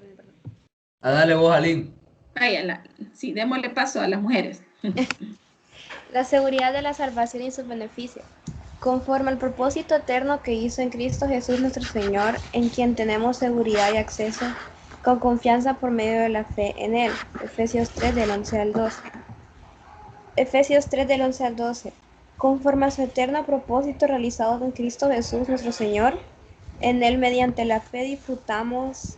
A darle voz a Lynn. Vaya, sí, démosle paso a las mujeres. La seguridad de la salvación y sus beneficios. Conforme al propósito eterno que hizo en Cristo Jesús nuestro Señor, en quien tenemos seguridad y acceso con confianza por medio de la fe en Él. Efesios 3 del 11 al 12. Efesios 3 del 11 al 12. Conforme a su eterno propósito realizado en Cristo Jesús nuestro Señor, en Él mediante la fe disfrutamos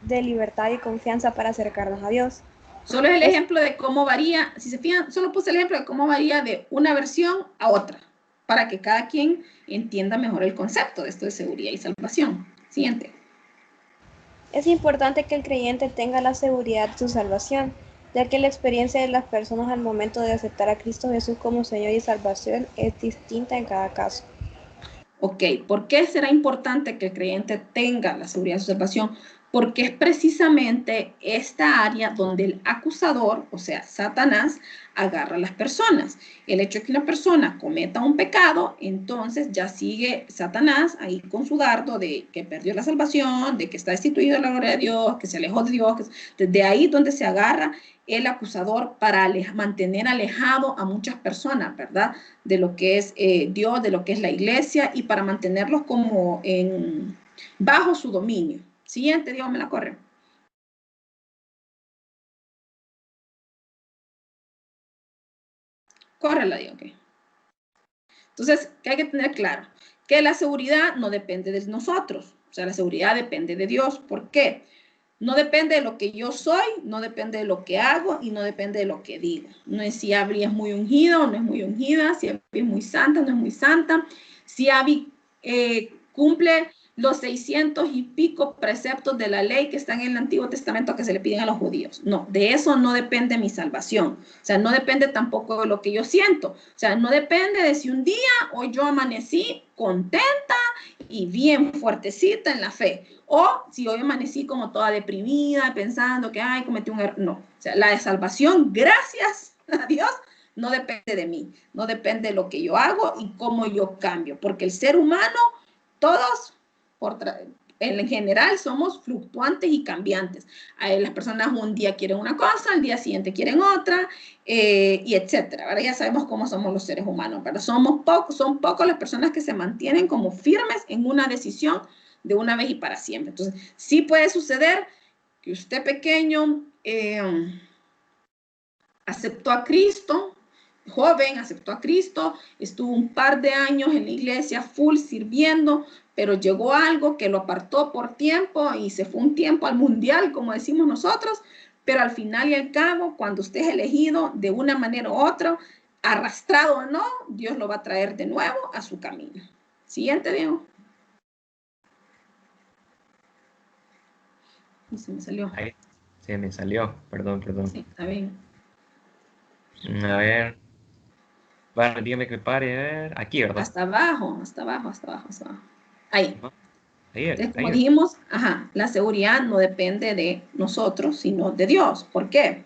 de libertad y confianza para acercarnos a Dios. Solo es el ejemplo de cómo varía, si se fijan, solo puse el ejemplo de cómo varía de una versión a otra, para que cada quien entienda mejor el concepto de esto de seguridad y salvación. Siguiente. Es importante que el creyente tenga la seguridad de su salvación, ya que la experiencia de las personas al momento de aceptar a Cristo Jesús como Señor y salvación es distinta en cada caso. Ok, ¿por qué será importante que el creyente tenga la seguridad de su salvación? Porque es precisamente esta área donde el acusador, o sea, Satanás, agarra a las personas. El hecho de que una persona cometa un pecado, entonces ya sigue Satanás ahí con su dardo de que perdió la salvación, de que está destituido de la gloria de Dios, que se alejó de Dios. Desde ahí donde se agarra el acusador para mantener alejado a muchas personas, ¿verdad? De lo que es Dios, de lo que es la iglesia, y para mantenerlos como bajo su dominio. Siguiente, Dios me la corre. Córrela, Dios, ok. Entonces, ¿qué hay que tener claro? Que la seguridad no depende de nosotros. O sea, la seguridad depende de Dios. ¿Por qué? No depende de lo que yo soy, no depende de lo que hago y no depende de lo que digo. No es si Abby es muy ungida o no es muy ungida, si Abby es muy santa o no es muy santa, si Abby cumple los 600 y pico preceptos de la ley que están en el Antiguo Testamento que se le piden a los judíos. No, de eso no depende mi salvación. O sea, no depende tampoco de lo que yo siento. O sea, no depende de si un día o yo amanecí contenta y bien fuertecita en la fe. O si hoy amanecí como toda deprimida, pensando que, ay, cometí un error. No, o sea, la salvación, gracias a Dios, no depende de mí. No depende de lo que yo hago y cómo yo cambio. Porque el ser humano, todos, en general, somos fluctuantes y cambiantes. Las personas un día quieren una cosa, al día siguiente quieren otra, y etcétera. Ahora ya sabemos cómo somos los seres humanos, pero son pocos las personas que se mantienen como firmes en una decisión de una vez y para siempre. Entonces, sí puede suceder que usted pequeño aceptó a Cristo, joven, aceptó a Cristo, estuvo un par de años en la iglesia full sirviendo, pero llegó algo que lo apartó por tiempo y se fue un tiempo al mundial, como decimos nosotros, pero al final y al cabo, cuando usted es elegido de una manera u otra, arrastrado o no, Dios lo va a traer de nuevo a su camino. Siguiente, Diego. Y se me salió. Ahí se me salió, perdón. Sí, está bien. A ver. Bueno, dígame que pare, a ver. Aquí, ¿verdad? Hasta abajo. Ahí. Ahí, Entonces, como ahí. dijimos, la seguridad no depende de nosotros, sino de Dios. ¿Por qué?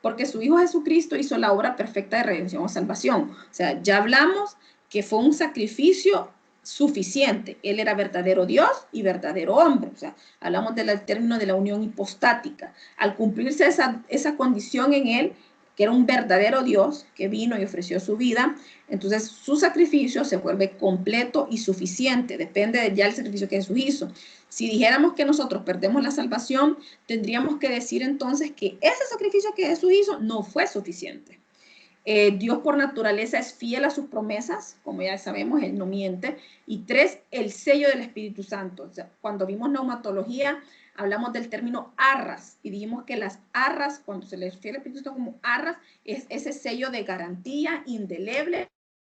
Porque su Hijo Jesucristo hizo la obra perfecta de redención o salvación. O sea, ya hablamos que fue un sacrificio suficiente. Él era verdadero Dios y verdadero hombre. O sea, hablamos del término de la unión hipostática. Al cumplirse esa condición en él, que era un verdadero Dios que vino y ofreció su vida, entonces su sacrificio se vuelve completo y suficiente, depende de ya el sacrificio que Jesús hizo. Si dijéramos que nosotros perdemos la salvación, tendríamos que decir entonces que ese sacrificio que Jesús hizo no fue suficiente. Dios por naturaleza es fiel a sus promesas, como ya sabemos, Él no miente. Y 3, el sello del Espíritu Santo. O sea, cuando vimos neumatología, hablamos del término arras y dijimos que las arras, cuando se le refiere al Espíritu Santo como arras, es ese sello de garantía indeleble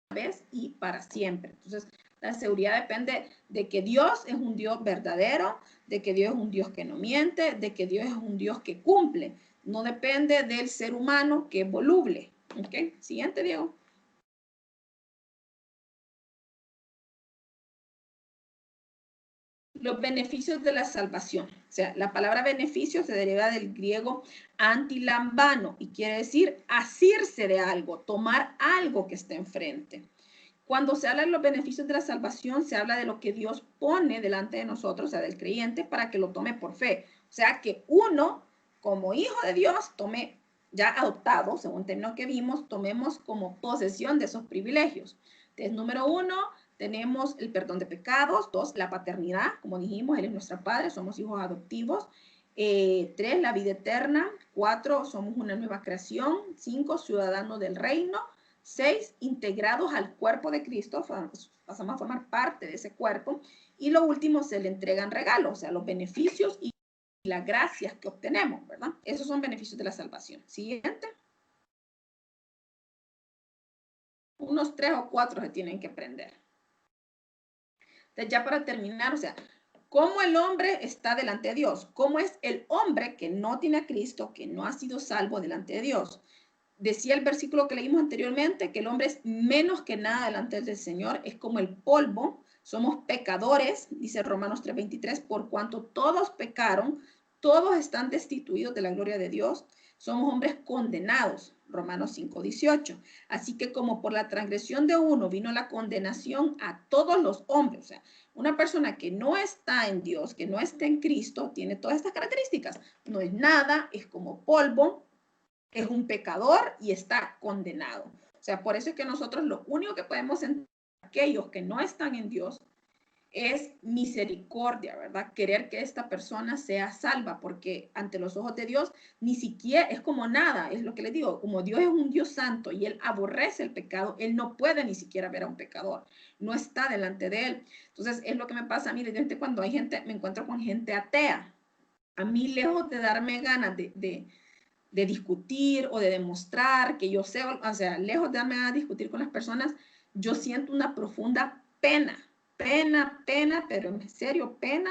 una vez y para siempre. Entonces, la seguridad depende de que Dios es un Dios verdadero, de que Dios es un Dios que no miente, de que Dios es un Dios que cumple. No depende del ser humano que es voluble. Ok, siguiente, Diego. Los beneficios de la salvación. O sea, la palabra beneficio se deriva del griego antilambano y quiere decir asirse de algo, tomar algo que está enfrente. Cuando se habla de los beneficios de la salvación, se habla de lo que Dios pone delante de nosotros, o sea, del creyente, para que lo tome por fe. O sea, que uno, como hijo de Dios, tome, ya adoptado, según términos que vimos, tomemos como posesión de esos privilegios. Entonces, número 1, tenemos el perdón de pecados. 2, la paternidad, como dijimos, Él es nuestro Padre, somos hijos adoptivos. 3, la vida eterna. 4, somos una nueva creación. 5, ciudadanos del reino. 6, integrados al cuerpo de Cristo, pasamos a formar parte de ese cuerpo. Y lo último, se le entregan regalos, o sea, los beneficios y las gracias que obtenemos, ¿verdad? Esos son beneficios de la salvación. Siguiente. Unos 3 o 4 se tienen que aprender. Entonces, ya para terminar, o sea, ¿cómo el hombre está delante de Dios? ¿Cómo es el hombre que no tiene a Cristo, que no ha sido salvo delante de Dios? Decía el versículo que leímos anteriormente, que el hombre es menos que nada delante del Señor, es como el polvo, somos pecadores, dice Romanos 3:23, por cuanto todos pecaron, todos están destituidos de la gloria de Dios, somos hombres condenados, Romanos 5:18. Así que como por la transgresión de uno vino la condenación a todos los hombres, o sea, una persona que no está en Dios, que no está en Cristo, tiene todas estas características, no es nada, es como polvo, es un pecador y está condenado. O sea, por eso es que nosotros lo único que podemos sentir aquellos que no están en Dios es misericordia, ¿verdad? Querer que esta persona sea salva, porque ante los ojos de Dios ni siquiera es como nada, es lo que les digo, como Dios es un Dios santo y Él aborrece el pecado, Él no puede ni siquiera ver a un pecador, no está delante de Él. Entonces, es lo que me pasa a mí, cuando hay gente, me encuentro con gente atea, a mí lejos de darme ganas de discutir o de demostrar que yo sé, o sea, lejos de darme a discutir con las personas, yo siento una profunda pena, pero en serio, pena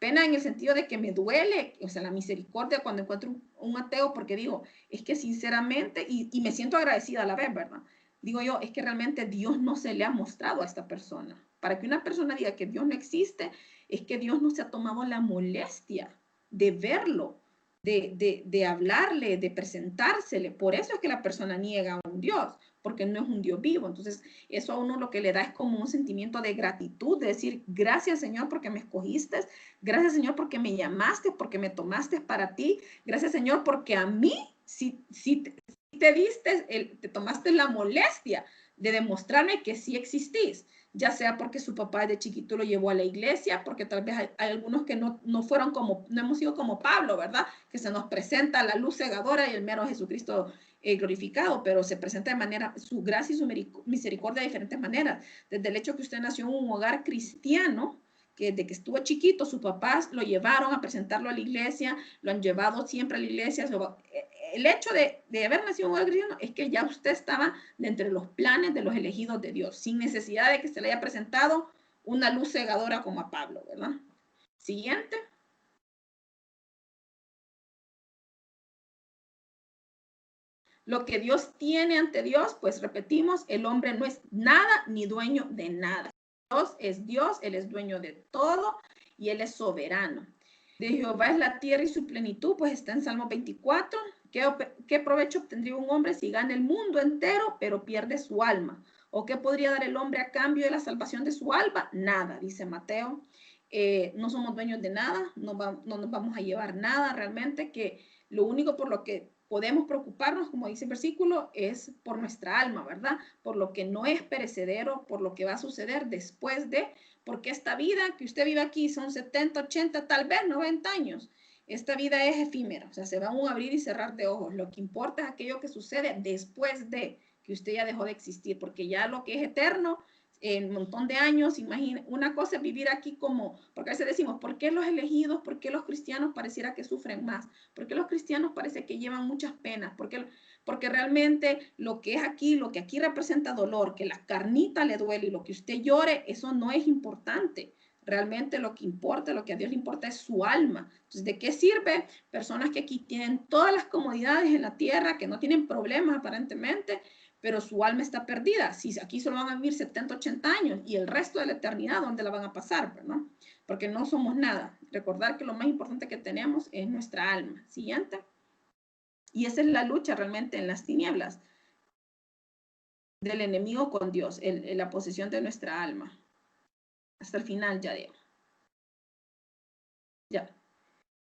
en el sentido de que me duele, o sea, la misericordia cuando encuentro un ateo, porque digo, es que sinceramente, y me siento agradecida a la vez, ¿verdad? Digo yo, es que realmente Dios no se le ha mostrado a esta persona. Para que una persona diga que Dios no existe, es que Dios no se ha tomado la molestia de verlo, de hablarle, de presentársele. Por eso es que la persona niega a un Dios, porque no es un Dios vivo. Entonces, eso a uno lo que le da es como un sentimiento de gratitud, de decir, gracias Señor porque me escogiste, gracias Señor porque me llamaste, porque me tomaste para ti, gracias Señor porque a mí sí te diste, te tomaste la molestia de demostrarme que sí existís, ya sea porque su papá de chiquito lo llevó a la iglesia, porque tal vez hay algunos que no fueron como, no hemos sido como Pablo, ¿verdad? Que se nos presenta la luz cegadora y el mero Jesucristo glorificado, pero se presenta de manera, su gracia y su misericordia de diferentes maneras. Desde el hecho que usted nació en un hogar cristiano, que desde que estuvo chiquito, sus papás lo llevaron a presentarlo a la iglesia, lo han llevado siempre a la iglesia. El hecho de haber nacido en un hogar cristiano es que ya usted estaba de entre los planes de los elegidos de Dios, sin necesidad de que se le haya presentado una luz cegadora como a Pablo, ¿verdad? Siguiente. Lo que Dios tiene ante Dios, pues repetimos, el hombre no es nada ni dueño de nada. Dios, Él es dueño de todo y Él es soberano. De Jehová es la tierra y su plenitud, pues está en Salmo 24. ¿Qué provecho obtendría un hombre si gana el mundo entero, pero pierde su alma? ¿O qué podría dar el hombre a cambio de la salvación de su alma? Nada, dice Mateo. No somos dueños de nada, no nos vamos a llevar nada realmente, que lo único por lo que podemos preocuparnos, como dice el versículo, es por nuestra alma, ¿verdad? Por lo que no es perecedero, por lo que va a suceder después de, porque esta vida que usted vive aquí son 70, 80, tal vez 90 años. Esta vida es efímera, o sea, se va a un abrir y cerrar de ojos. Lo que importa es aquello que sucede después de que usted ya dejó de existir, porque ya lo que es eterno, en un montón de años, imagina, una cosa es vivir aquí como, porque a veces decimos, ¿por qué los elegidos, por qué los cristianos pareciera que sufren más? ¿Por qué los cristianos parece que llevan muchas penas? Porque realmente lo que es aquí, lo que aquí representa dolor, que la carnita le duele y lo que usted llore, eso no es importante. Realmente lo que importa, lo que a Dios le importa es su alma. Entonces, ¿de qué sirve? Personas que aquí tienen todas las comodidades en la tierra, que no tienen problemas aparentemente, pero su alma está perdida. Si aquí solo van a vivir 70, 80 años y el resto de la eternidad, ¿dónde la van a pasar? ¿No? Porque no somos nada. Recordar que lo más importante que tenemos es nuestra alma. Siguiente. Y esa es la lucha realmente en las tinieblas. del enemigo con Dios, la posesión de nuestra alma. Hasta el final ya digo. Ya.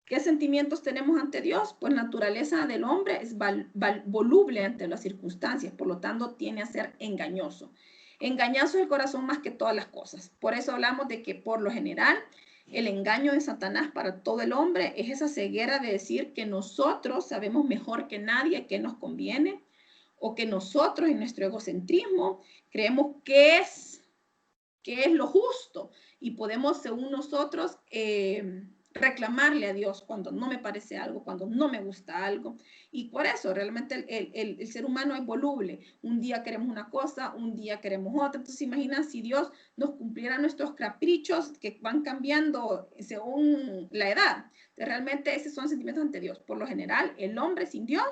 ¿Qué sentimientos tenemos ante Dios? Pues la naturaleza del hombre es voluble ante las circunstancias, por lo tanto tiene a ser engañoso. Engañoso es el corazón más que todas las cosas. Por eso hablamos de que por lo general el engaño de Satanás para todo el hombre es esa ceguera de decir que nosotros sabemos mejor que nadie qué nos conviene, o que nosotros en nuestro egocentrismo creemos que es lo justo y podemos según nosotros reclamarle a Dios cuando no me parece algo, cuando no me gusta algo. Y por eso realmente el ser humano es voluble. Un día queremos una cosa, un día queremos otra. Entonces imagina si Dios nos cumpliera nuestros caprichos que van cambiando según la edad. Entonces, realmente esos son sentimientos ante Dios. Por lo general, el hombre sin Dios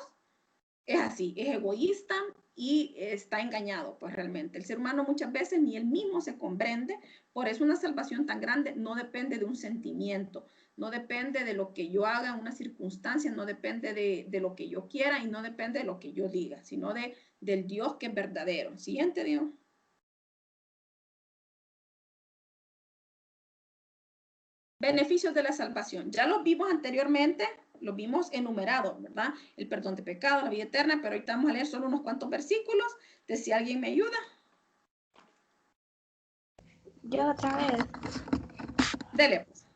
es así, es egoísta y está engañado, pues realmente. El ser humano muchas veces ni él mismo se comprende, por eso una salvación tan grande no depende de un sentimiento, no depende de lo que yo haga en una circunstancia, no depende de lo que yo quiera y no depende de lo que yo diga, sino del Dios que es verdadero. Siguiente, Dios. Beneficios de la salvación. Ya los vimos anteriormente, los vimos enumerados, ¿verdad? El perdón de pecados, la vida eterna, pero ahorita vamos a leer solo unos cuantos versículos, de si alguien me ayuda. Yo otra vez. Dele, pues.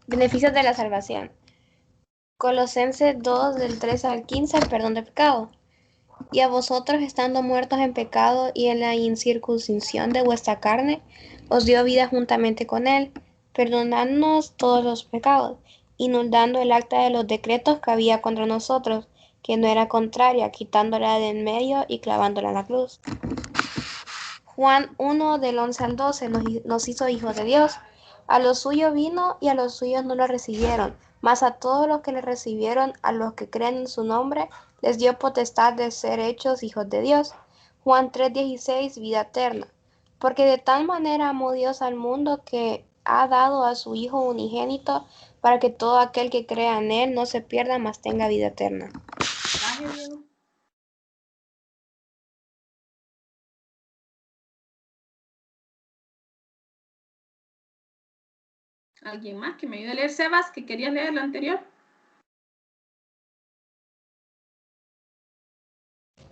Beneficios de la salvación. Colosenses 2, del 3 al 15, el perdón de pecado. Y a vosotros, estando muertos en pecado y en la incircuncisión de vuestra carne, os dio vida juntamente con él, perdonándonos todos los pecados, inundando el acta de los decretos que había contra nosotros, que no era contraria, quitándola de en medio y clavándola en la cruz. Juan 1, del 11 al 12, nos hizo hijos de Dios. A los suyos vino y a los suyos no lo recibieron, mas a todos los que le recibieron, a los que creen en su nombre, les dio potestad de ser hechos hijos de Dios. Juan 3:16, vida eterna. Porque de tal manera amó Dios al mundo que ha dado a su Hijo unigénito, para que todo aquel que crea en él no se pierda, mas tenga vida eterna. ¿Alguien más que me ayude a leer? Sebas, que quería leer la anterior.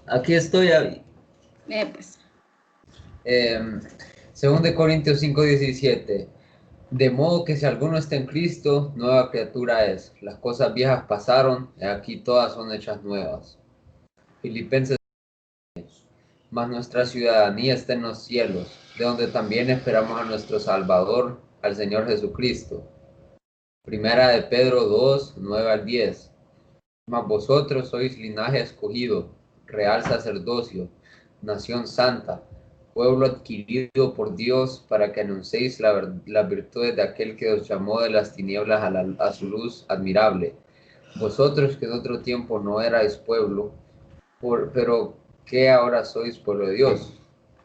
Aquí estoy, Abby. Pues. Según de Corintios 5:17. De modo que si alguno está en Cristo, nueva criatura es. Las cosas viejas pasaron, y aquí todas son hechas nuevas. Filipenses. Mas nuestra ciudadanía está en los cielos, de donde también esperamos a nuestro Salvador, al Señor Jesucristo. Primera de Pedro 2, 9 al 10. Mas vosotros sois linaje escogido, real sacerdocio, nación santa, pueblo adquirido por Dios, para que anunciéis las virtudes de aquel que os llamó de las tinieblas a su luz admirable. Vosotros que en otro tiempo no erais pueblo, pero que ahora sois pueblo de Dios,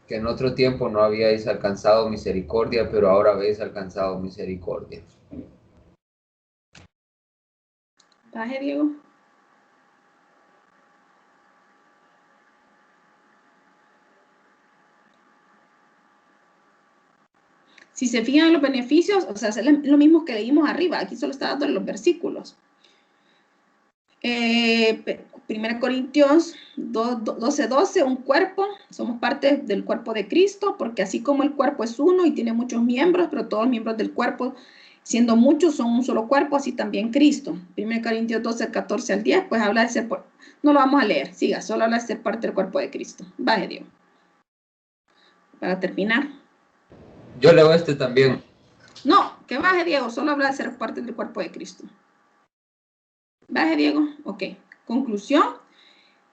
que en otro tiempo no habíais alcanzado misericordia, pero ahora habéis alcanzado misericordia. Baje, Diego. Si se fijan en los beneficios, o sea, es lo mismo que leímos arriba. Aquí solo está dando los versículos. 1 Corintios 12:12, un cuerpo, somos parte del cuerpo de Cristo, porque así como el cuerpo es uno y tiene muchos miembros, pero todos los miembros del cuerpo, siendo muchos, son un solo cuerpo, así también Cristo. 1 Corintios 12:14 al 10, pues habla de ser, no lo vamos a leer, siga, solo habla de ser parte del cuerpo de Cristo. Baje, Dios. Para terminar. Yo leo este también. No, que baje, Diego, solo habla de ser parte del cuerpo de Cristo. Baje, Diego. Ok. Conclusión.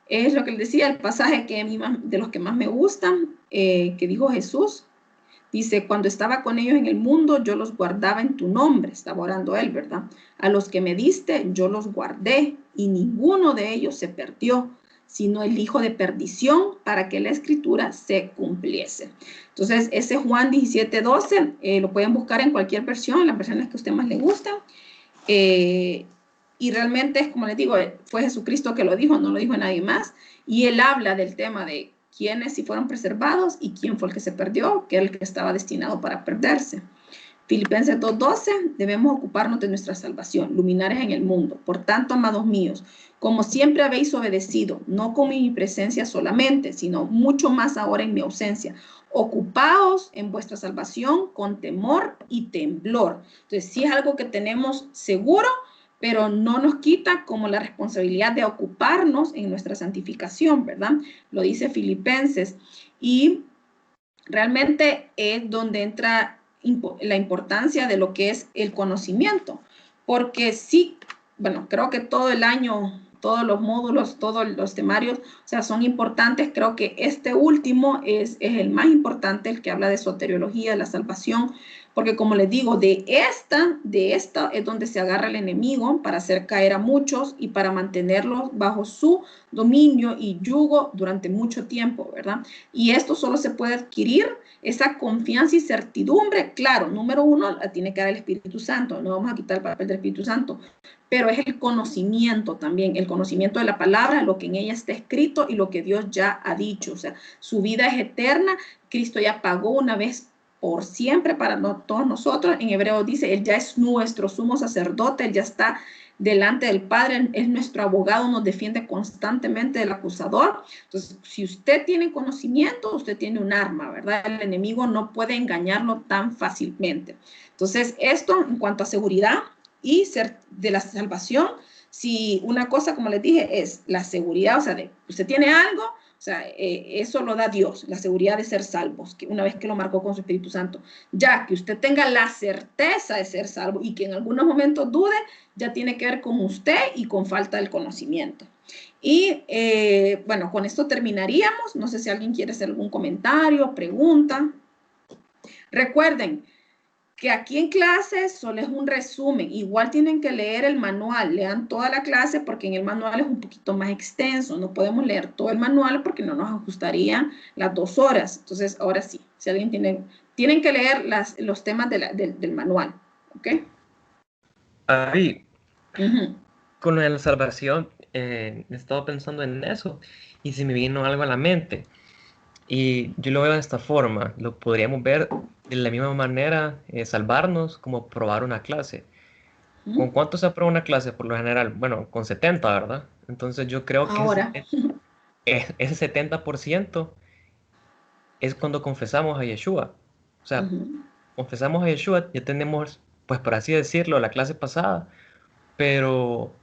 Es lo que les decía, el pasaje que a mí de los que más me gustan, que dijo Jesús. Dice, cuando estaba con ellos en el mundo, yo los guardaba en tu nombre. Estaba orando él, ¿verdad? A los que me diste, yo los guardé, y ninguno de ellos se perdió, sino el hijo de perdición, para que la escritura se cumpliese. Entonces, ese Juan 17:12, lo pueden buscar en cualquier versión, las versiones que a usted más le gustan. Y realmente, como les digo, fue Jesucristo que lo dijo, no lo dijo nadie más. Y él habla del tema de quiénes sí fueron preservados y quién fue el que se perdió, que era el que estaba destinado para perderse. Filipenses 2:12, debemos ocuparnos de nuestra salvación, luminares en el mundo. Por tanto, amados míos, como siempre habéis obedecido, no con mi presencia solamente, sino mucho más ahora en mi ausencia, ocupaos en vuestra salvación con temor y temblor. Entonces, sí es algo que tenemos seguro, pero no nos quita como la responsabilidad de ocuparnos en nuestra santificación, ¿verdad? Lo dice Filipenses. Y realmente es donde entra la importancia de lo que es el conocimiento, porque sí, bueno, creo que todo el año, todos los módulos, todos los temarios, o sea, son importantes. Creo que este último es el más importante, el que habla de soteriología, de la salvación, porque como les digo, de esta es donde se agarra el enemigo para hacer caer a muchos y para mantenerlos bajo su dominio y yugo durante mucho tiempo, ¿verdad? Y esto solo se puede adquirir, esa confianza y certidumbre, claro, número uno, la tiene que dar el Espíritu Santo, no vamos a quitar el papel del Espíritu Santo, pero es el conocimiento también, el conocimiento de la palabra, lo que en ella está escrito y lo que Dios ya ha dicho. O sea, su vida es eterna, Cristo ya pagó una vez por siempre para todos nosotros. En hebreo dice, Él ya es nuestro sumo sacerdote, Él ya está delante del Padre, es nuestro abogado, nos defiende constantemente del acusador. Entonces, si usted tiene conocimiento, usted tiene un arma, ¿verdad? El enemigo no puede engañarlo tan fácilmente. Entonces, esto en cuanto a seguridad y ser de la salvación, si una cosa, como les dije, es la seguridad, o sea, usted tiene algo, o sea, eso lo da Dios, la seguridad de ser salvos, que una vez que lo marcó con su Espíritu Santo. Ya que usted tenga la certeza de ser salvo y que en algunos momentos dude, ya tiene que ver con usted y con falta del conocimiento. Y bueno, con esto terminaríamos. No sé si alguien quiere hacer algún comentario, pregunta. Recuerden que aquí en clase solo es un resumen. Igual tienen que leer el manual, lean toda la clase porque en el manual es un poquito más extenso. No podemos leer todo el manual porque no nos ajustarían las 2 horas. Entonces, ahora sí, si alguien tienen que leer los temas del manual, ¿ok? Ahí, con lo de la salvación, he estado pensando en eso y se me vino algo a la mente. Y yo lo veo de esta forma, lo podríamos ver de la misma manera, salvarnos como probar una clase. ¿Con cuánto se aprueba una clase por lo general? Bueno, con 70, ¿verdad? Entonces yo creo que Ahora. ese 70% es cuando confesamos a Yeshua. O sea, confesamos a Yeshua, ya tenemos, pues por así decirlo, la clase pasada, pero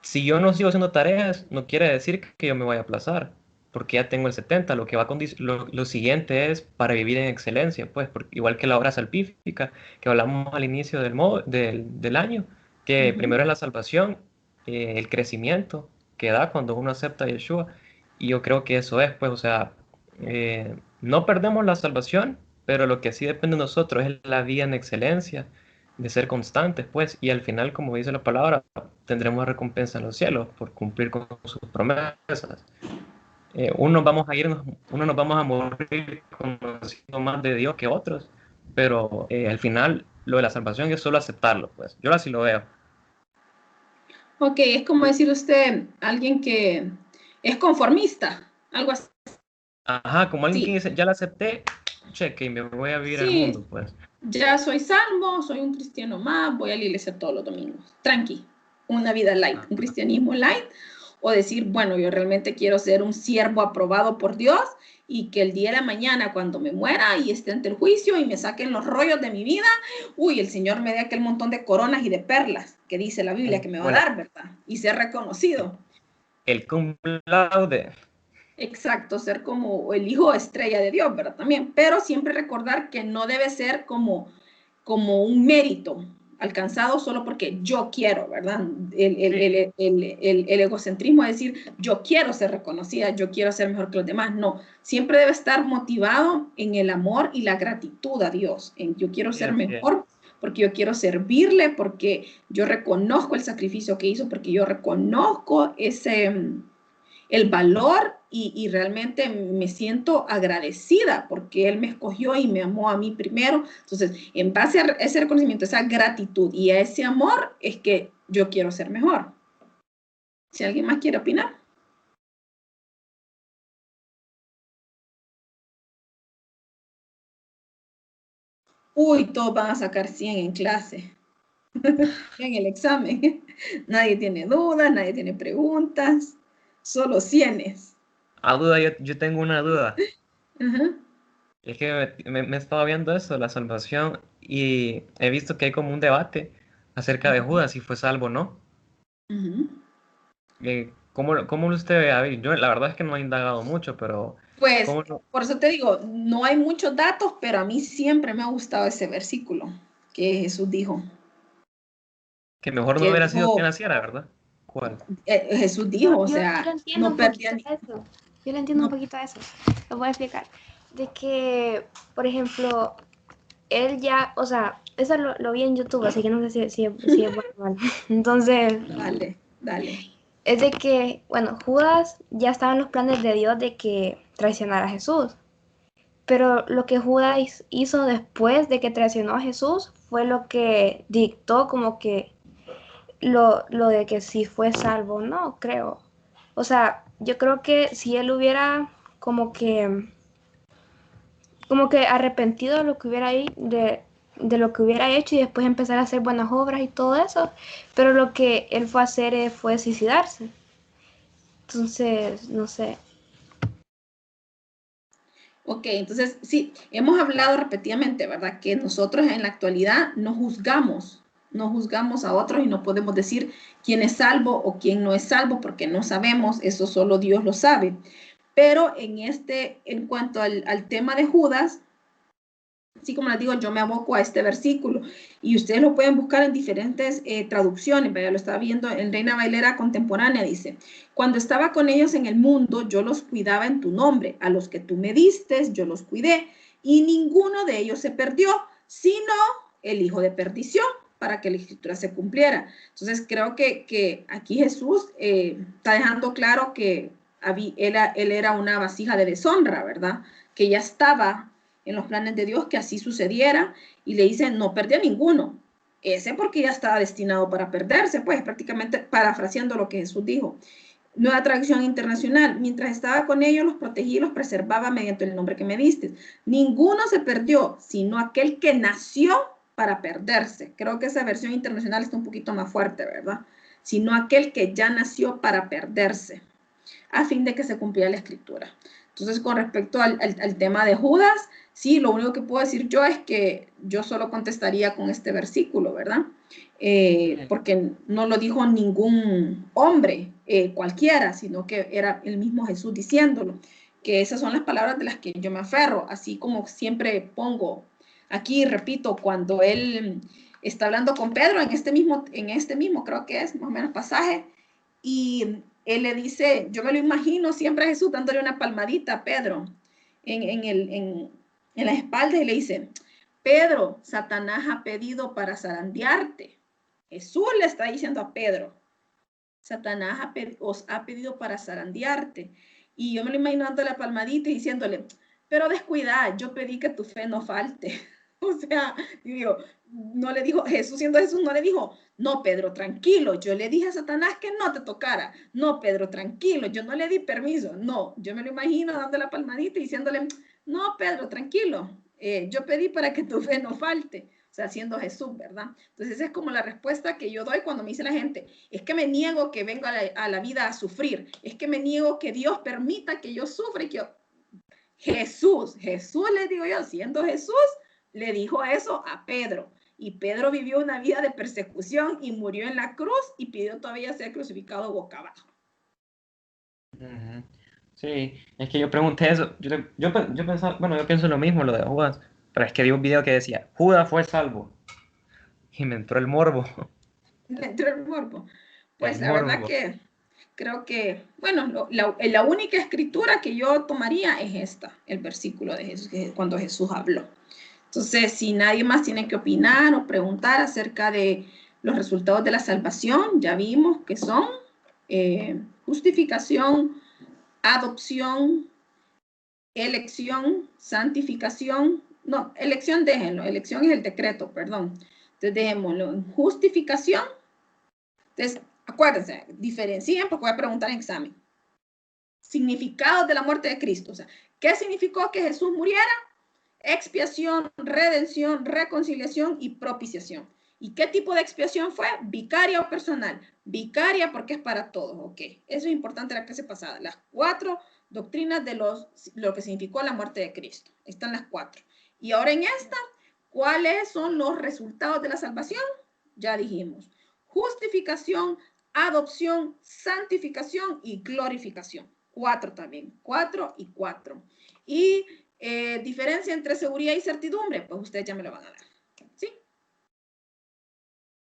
si yo no sigo haciendo tareas, no quiere decir que yo me vaya a aplazar, porque ya tengo el 70. Lo que va lo siguiente es para vivir en excelencia, pues, porque igual que la obra salvífica que hablamos al inicio del año, que primero es la salvación, el crecimiento que da cuando uno acepta a Yeshua, y yo creo que eso es, pues, o sea, no perdemos la salvación, pero lo que sí depende de nosotros es la vida en excelencia, de ser constantes, pues, y al final, como dice la palabra, tendremos recompensa en los cielos por cumplir con sus promesas. Unos nos vamos a morir conociendo más de Dios que otros, pero al final lo de la salvación es solo aceptarlo, pues. Yo así lo veo. Ok, es como decir usted, alguien que es conformista, algo así. Ajá, como alguien que Sí, dice, ya la acepté, cheque, y me voy a vivir al sí, mundo, pues. ya soy salvo, soy un cristiano más, voy a la iglesia todos los domingos. Tranqui, una vida light, un cristianismo light. O decir, bueno, yo realmente quiero ser un siervo aprobado por Dios y que el día de la mañana, cuando me muera y esté ante el juicio y me saquen los rollos de mi vida, uy, el Señor me dé aquel montón de coronas y de perlas que dice la Biblia que me va a Bueno, dar, ¿verdad? Y ser reconocido. el cum laude. Exacto, ser como el hijo estrella de Dios, ¿verdad? También, pero siempre recordar que no debe ser como un mérito alcanzado solo porque yo quiero, ¿verdad? El egocentrismo es decir, yo quiero ser reconocida, yo quiero ser mejor que los demás. No, siempre debe estar motivado en el amor y la gratitud a Dios, en yo quiero ser mejor porque yo quiero servirle, porque yo reconozco el sacrificio que hizo, porque yo reconozco el valor y realmente me siento agradecida porque Él me escogió y me amó a mí primero. Entonces, en base a ese reconocimiento, esa gratitud y a ese amor, es que yo quiero ser mejor. Si alguien más quiere opinar. uy, todos van a sacar 100 en clase, en el examen. Nadie tiene dudas, nadie tiene preguntas, solo 100. A duda, yo tengo una duda. Ajá, Es que me he estado viendo eso, la salvación, y he visto que hay como un debate acerca de Judas, si fue salvo o no. ajá. ¿Cómo lo usted ve? A ver, yo la verdad es que no he indagado mucho, pero Pues, ¿cómo no? por eso te digo, no hay muchos datos, pero a mí siempre me ha gustado ese versículo que Jesús dijo. Que mejor no Que hubiera sido que dijo, naciera, ¿verdad? ¿Cuál? Jesús Yo, dijo, o yo le sea, entiendo no un perdía poquito ni, eso. Yo le entiendo un no, poquito eso. Lo voy a explicar. De que, por ejemplo, él ya, o sea, eso lo vi en YouTube, así que no sé si es bueno o malo. Entonces, dale, dale. es de que, bueno, Judas ya estaba en los planes de Dios de que traicionara a Jesús. Pero lo que Judas hizo después de que traicionó a Jesús fue lo que dictó como que lo de que si fue salvo, no creo. O sea, yo creo que si él hubiera como que arrepentido de lo que hubiera de lo que hubiera hecho y después empezar a hacer buenas obras y todo eso, pero lo que él fue a hacer fue suicidarse. Entonces, no sé. Ok, entonces sí, hemos hablado repetidamente, ¿verdad? Que nosotros en la actualidad no juzgamos a otros y no podemos decir quién es salvo o quién no es salvo porque no sabemos, eso solo Dios lo sabe. Pero en cuanto al tema de Judas, así como les digo, yo me aboco a este versículo y ustedes lo pueden buscar en diferentes traducciones. Vaya, lo estaba viendo en Reina Valera Contemporánea, dice, cuando estaba con ellos en el mundo, yo los cuidaba en tu nombre, a los que tú me diste, yo los cuidé, y ninguno de ellos se perdió, sino el hijo de perdición, para que la escritura se cumpliera. Entonces creo que aquí Jesús está dejando claro que él era una vasija de deshonra, ¿verdad? Que ya estaba en los planes de Dios que así sucediera, y le dice, no perdió ninguno. Ese porque ya estaba destinado para perderse, pues prácticamente parafraseando lo que Jesús dijo. Nueva traducción internacional, mientras estaba con ellos, los protegí y los preservaba mediante el nombre que me diste. Ninguno se perdió, sino aquel que nació para perderse. Creo que esa versión internacional está un poquito más fuerte, ¿verdad? Sino aquel que ya nació para perderse, a fin de que se cumpliera la escritura. Entonces, con respecto al tema de Judas, sí, lo único que puedo decir yo es que yo solo contestaría con este versículo, ¿verdad? Porque no lo dijo ningún hombre cualquiera, sino que era el mismo Jesús diciéndolo, que esas son las palabras de las que yo me aferro, así como siempre pongo aquí, repito, cuando él está hablando con Pedro en este mismo creo que es más o menos pasaje, y él le dice, yo me lo imagino siempre a Jesús dándole una palmadita a Pedro en la espalda y le dice, Pedro, Satanás ha pedido para zarandearte. Jesús le está diciendo a Pedro, Satanás os ha pedido para zarandearte. Y yo me lo imagino dándole la palmadita y diciéndole, pero descuida, yo pedí que tu fe no falte. O sea, digo, no le dijo, Jesús siendo Jesús, no le dijo, no, Pedro, tranquilo, yo le dije a Satanás que no te tocara. No, Pedro, tranquilo, yo no le di permiso. No, yo me lo imagino dando la palmadita y diciéndole, no, Pedro, tranquilo, yo pedí para que tu fe no falte. O sea, siendo Jesús, ¿verdad? Entonces esa es como la respuesta que yo doy cuando me dice la gente, es que me niego que venga a la vida a sufrir, es que me niego que Dios permita que yo sufra y que yo... Jesús le digo yo, siendo Jesús, le dijo eso a Pedro. Y Pedro vivió una vida de persecución y murió en la cruz y pidió todavía ser crucificado boca abajo. Ujú. Sí, es que yo pregunté eso. Yo pensaba, bueno, yo pienso lo mismo, lo de Judas, pero es que vi un video que decía, Judas fue salvo. Y me entró el morbo. Dentro del morbo. El Pues la verdad morbo. que creo que, bueno, la única escritura que yo tomaría es esta, el versículo de Jesús, cuando Jesús habló. Entonces, si nadie más tiene que opinar o preguntar acerca de los resultados de la salvación, ya vimos que son justificación, adopción, elección, santificación. No, elección déjenlo, elección es el decreto, perdón. Entonces, dejémoslo. Justificación. Entonces, acuérdense, diferencien porque voy a preguntar en examen. Significados de la muerte de Cristo. O sea, ¿qué significó que Jesús muriera? expiación, redención, reconciliación y propiciación. ¿Y qué tipo de expiación fue? Vicaria o personal. Vicaria porque es para todos, ok. Eso es importante en la clase pasada. Las 4 doctrinas de lo que significó la muerte de Cristo. Están las 4. Y ahora en esta, ¿cuáles son los resultados de la salvación? Ya dijimos. Justificación, adopción, santificación y glorificación. 4 también. 4 y 4. Y diferencia entre seguridad y certidumbre, pues ustedes ya me lo van a dar. ¿Sí?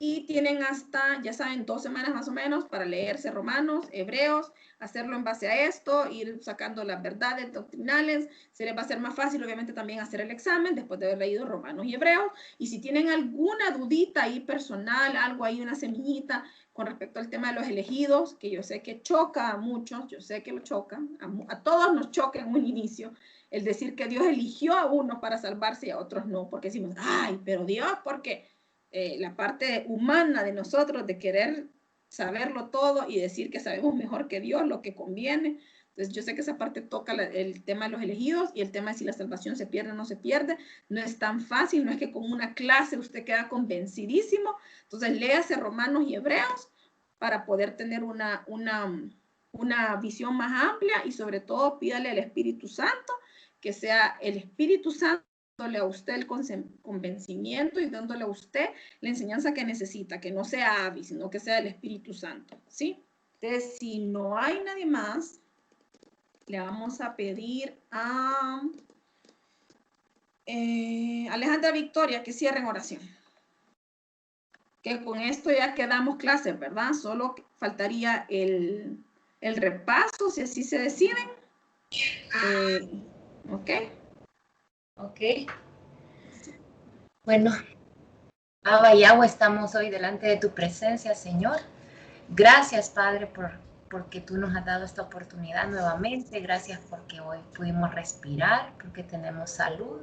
Y tienen hasta, ya saben, 2 semanas más o menos para leerse Romanos, Hebreos, hacerlo en base a esto, ir sacando las verdades doctrinales. Se les va a hacer más fácil, obviamente, también hacer el examen después de haber leído Romanos y Hebreos. Y si tienen alguna dudita ahí personal, algo ahí, una semillita con respecto al tema de los elegidos, que yo sé que choca a muchos, yo sé que lo chocan, a todos nos choca en un inicio, el decir que Dios eligió a unos para salvarse y a otros no, porque decimos, ay, pero Dios, ¿por qué? La parte humana de nosotros de querer saberlo todo y decir que sabemos mejor que Dios lo que conviene. Entonces yo sé que esa parte toca el tema de los elegidos y el tema de si la salvación se pierde o no se pierde. No es tan fácil, no es que con una clase usted queda convencidísimo. Entonces léase Romanos y Hebreos para poder tener una visión más amplia y sobre todo pídale al Espíritu Santo que sea el Espíritu Santo dándole a usted el convencimiento y dándole a usted la enseñanza que necesita, que no sea Abby, sino que sea el Espíritu Santo, ¿sí? Entonces, si no hay nadie más, le vamos a pedir a Alejandra Victoria que cierre en oración. Que con esto ya quedamos clases, ¿verdad? Solo faltaría el repaso, si así se deciden. Ok. Ok. Bueno, Abba y Yahweh, estamos hoy delante de tu presencia, Señor. Gracias, Padre, porque tú nos has dado esta oportunidad nuevamente. Gracias porque hoy pudimos respirar, porque tenemos salud.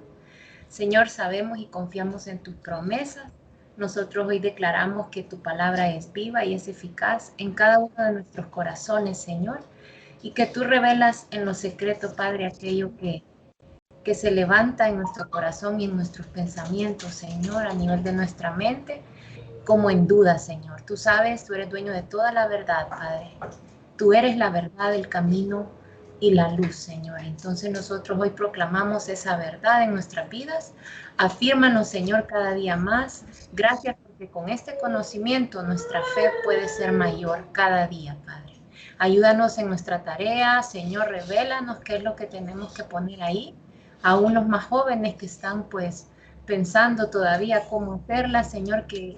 Señor, sabemos y confiamos en tus promesas. Nosotros hoy declaramos que tu palabra es viva y es eficaz en cada uno de nuestros corazones, Señor, y que tú revelas en lo secreto, Padre, aquello que se levanta en nuestro corazón y en nuestros pensamientos, Señor, a nivel de nuestra mente, como en duda, Señor. Tú sabes, tú eres dueño de toda la verdad, Padre. Tú eres la verdad, el camino y la luz, Señor. Entonces nosotros hoy proclamamos esa verdad en nuestras vidas. Afírmanos, Señor, cada día más. Gracias porque con este conocimiento nuestra fe puede ser mayor cada día, Padre. Ayúdanos en nuestra tarea, Señor, revélanos qué es lo que tenemos que poner ahí. Aún los más jóvenes que están pues pensando todavía cómo hacerla, Señor, que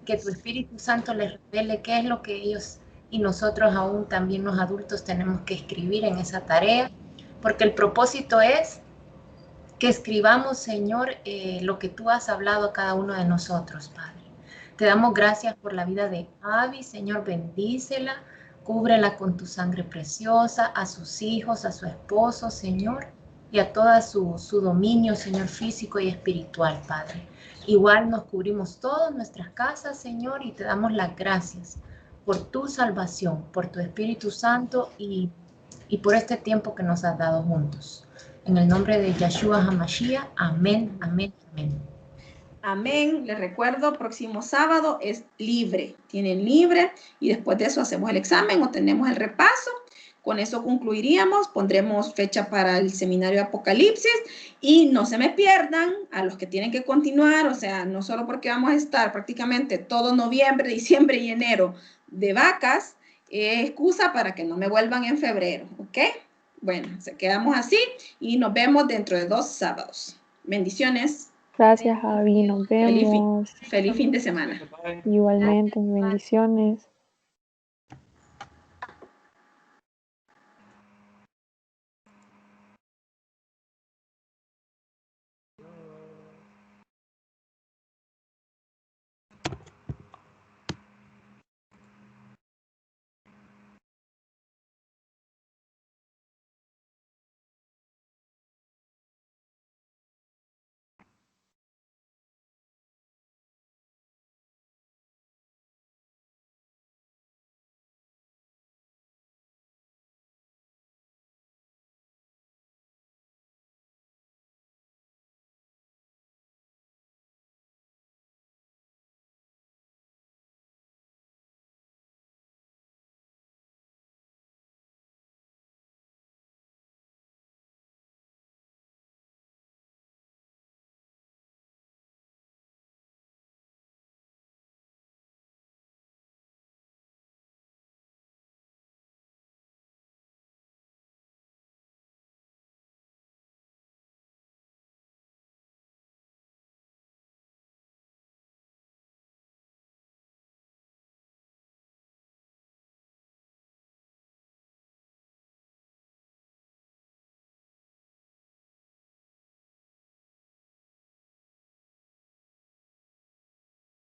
tu Espíritu Santo les revele qué es lo que ellos y nosotros aún también los adultos tenemos que escribir en esa tarea, porque el propósito es que escribamos, Señor, lo que tú has hablado a cada uno de nosotros, Padre. Te damos gracias por la vida de Abby, Señor, bendícela, cúbrela con tu sangre preciosa, a sus hijos, a su esposo, Señor, y a todo su dominio, Señor, físico y espiritual, Padre. Igual nos cubrimos todas nuestras casas, Señor, y te damos las gracias por tu salvación, por tu Espíritu Santo y por este tiempo que nos has dado juntos. En el nombre de Yeshua HaMashiach, amén, amén, amén. Amén. Les recuerdo, próximo sábado es libre. Tienen libre y después de eso hacemos el examen o tenemos el repaso. Con eso concluiríamos. Pondremos fecha para el seminario de Apocalipsis y no se me pierdan a los que tienen que continuar. O sea, no solo porque vamos a estar prácticamente todo noviembre, diciembre y enero de vacas, excusa para que no me vuelvan en febrero. ¿Ok? Bueno, se quedamos así y nos vemos dentro de 2 sábados. Bendiciones. Gracias, Javi. Nos vemos. Feliz fin de semana. Igualmente, bendiciones.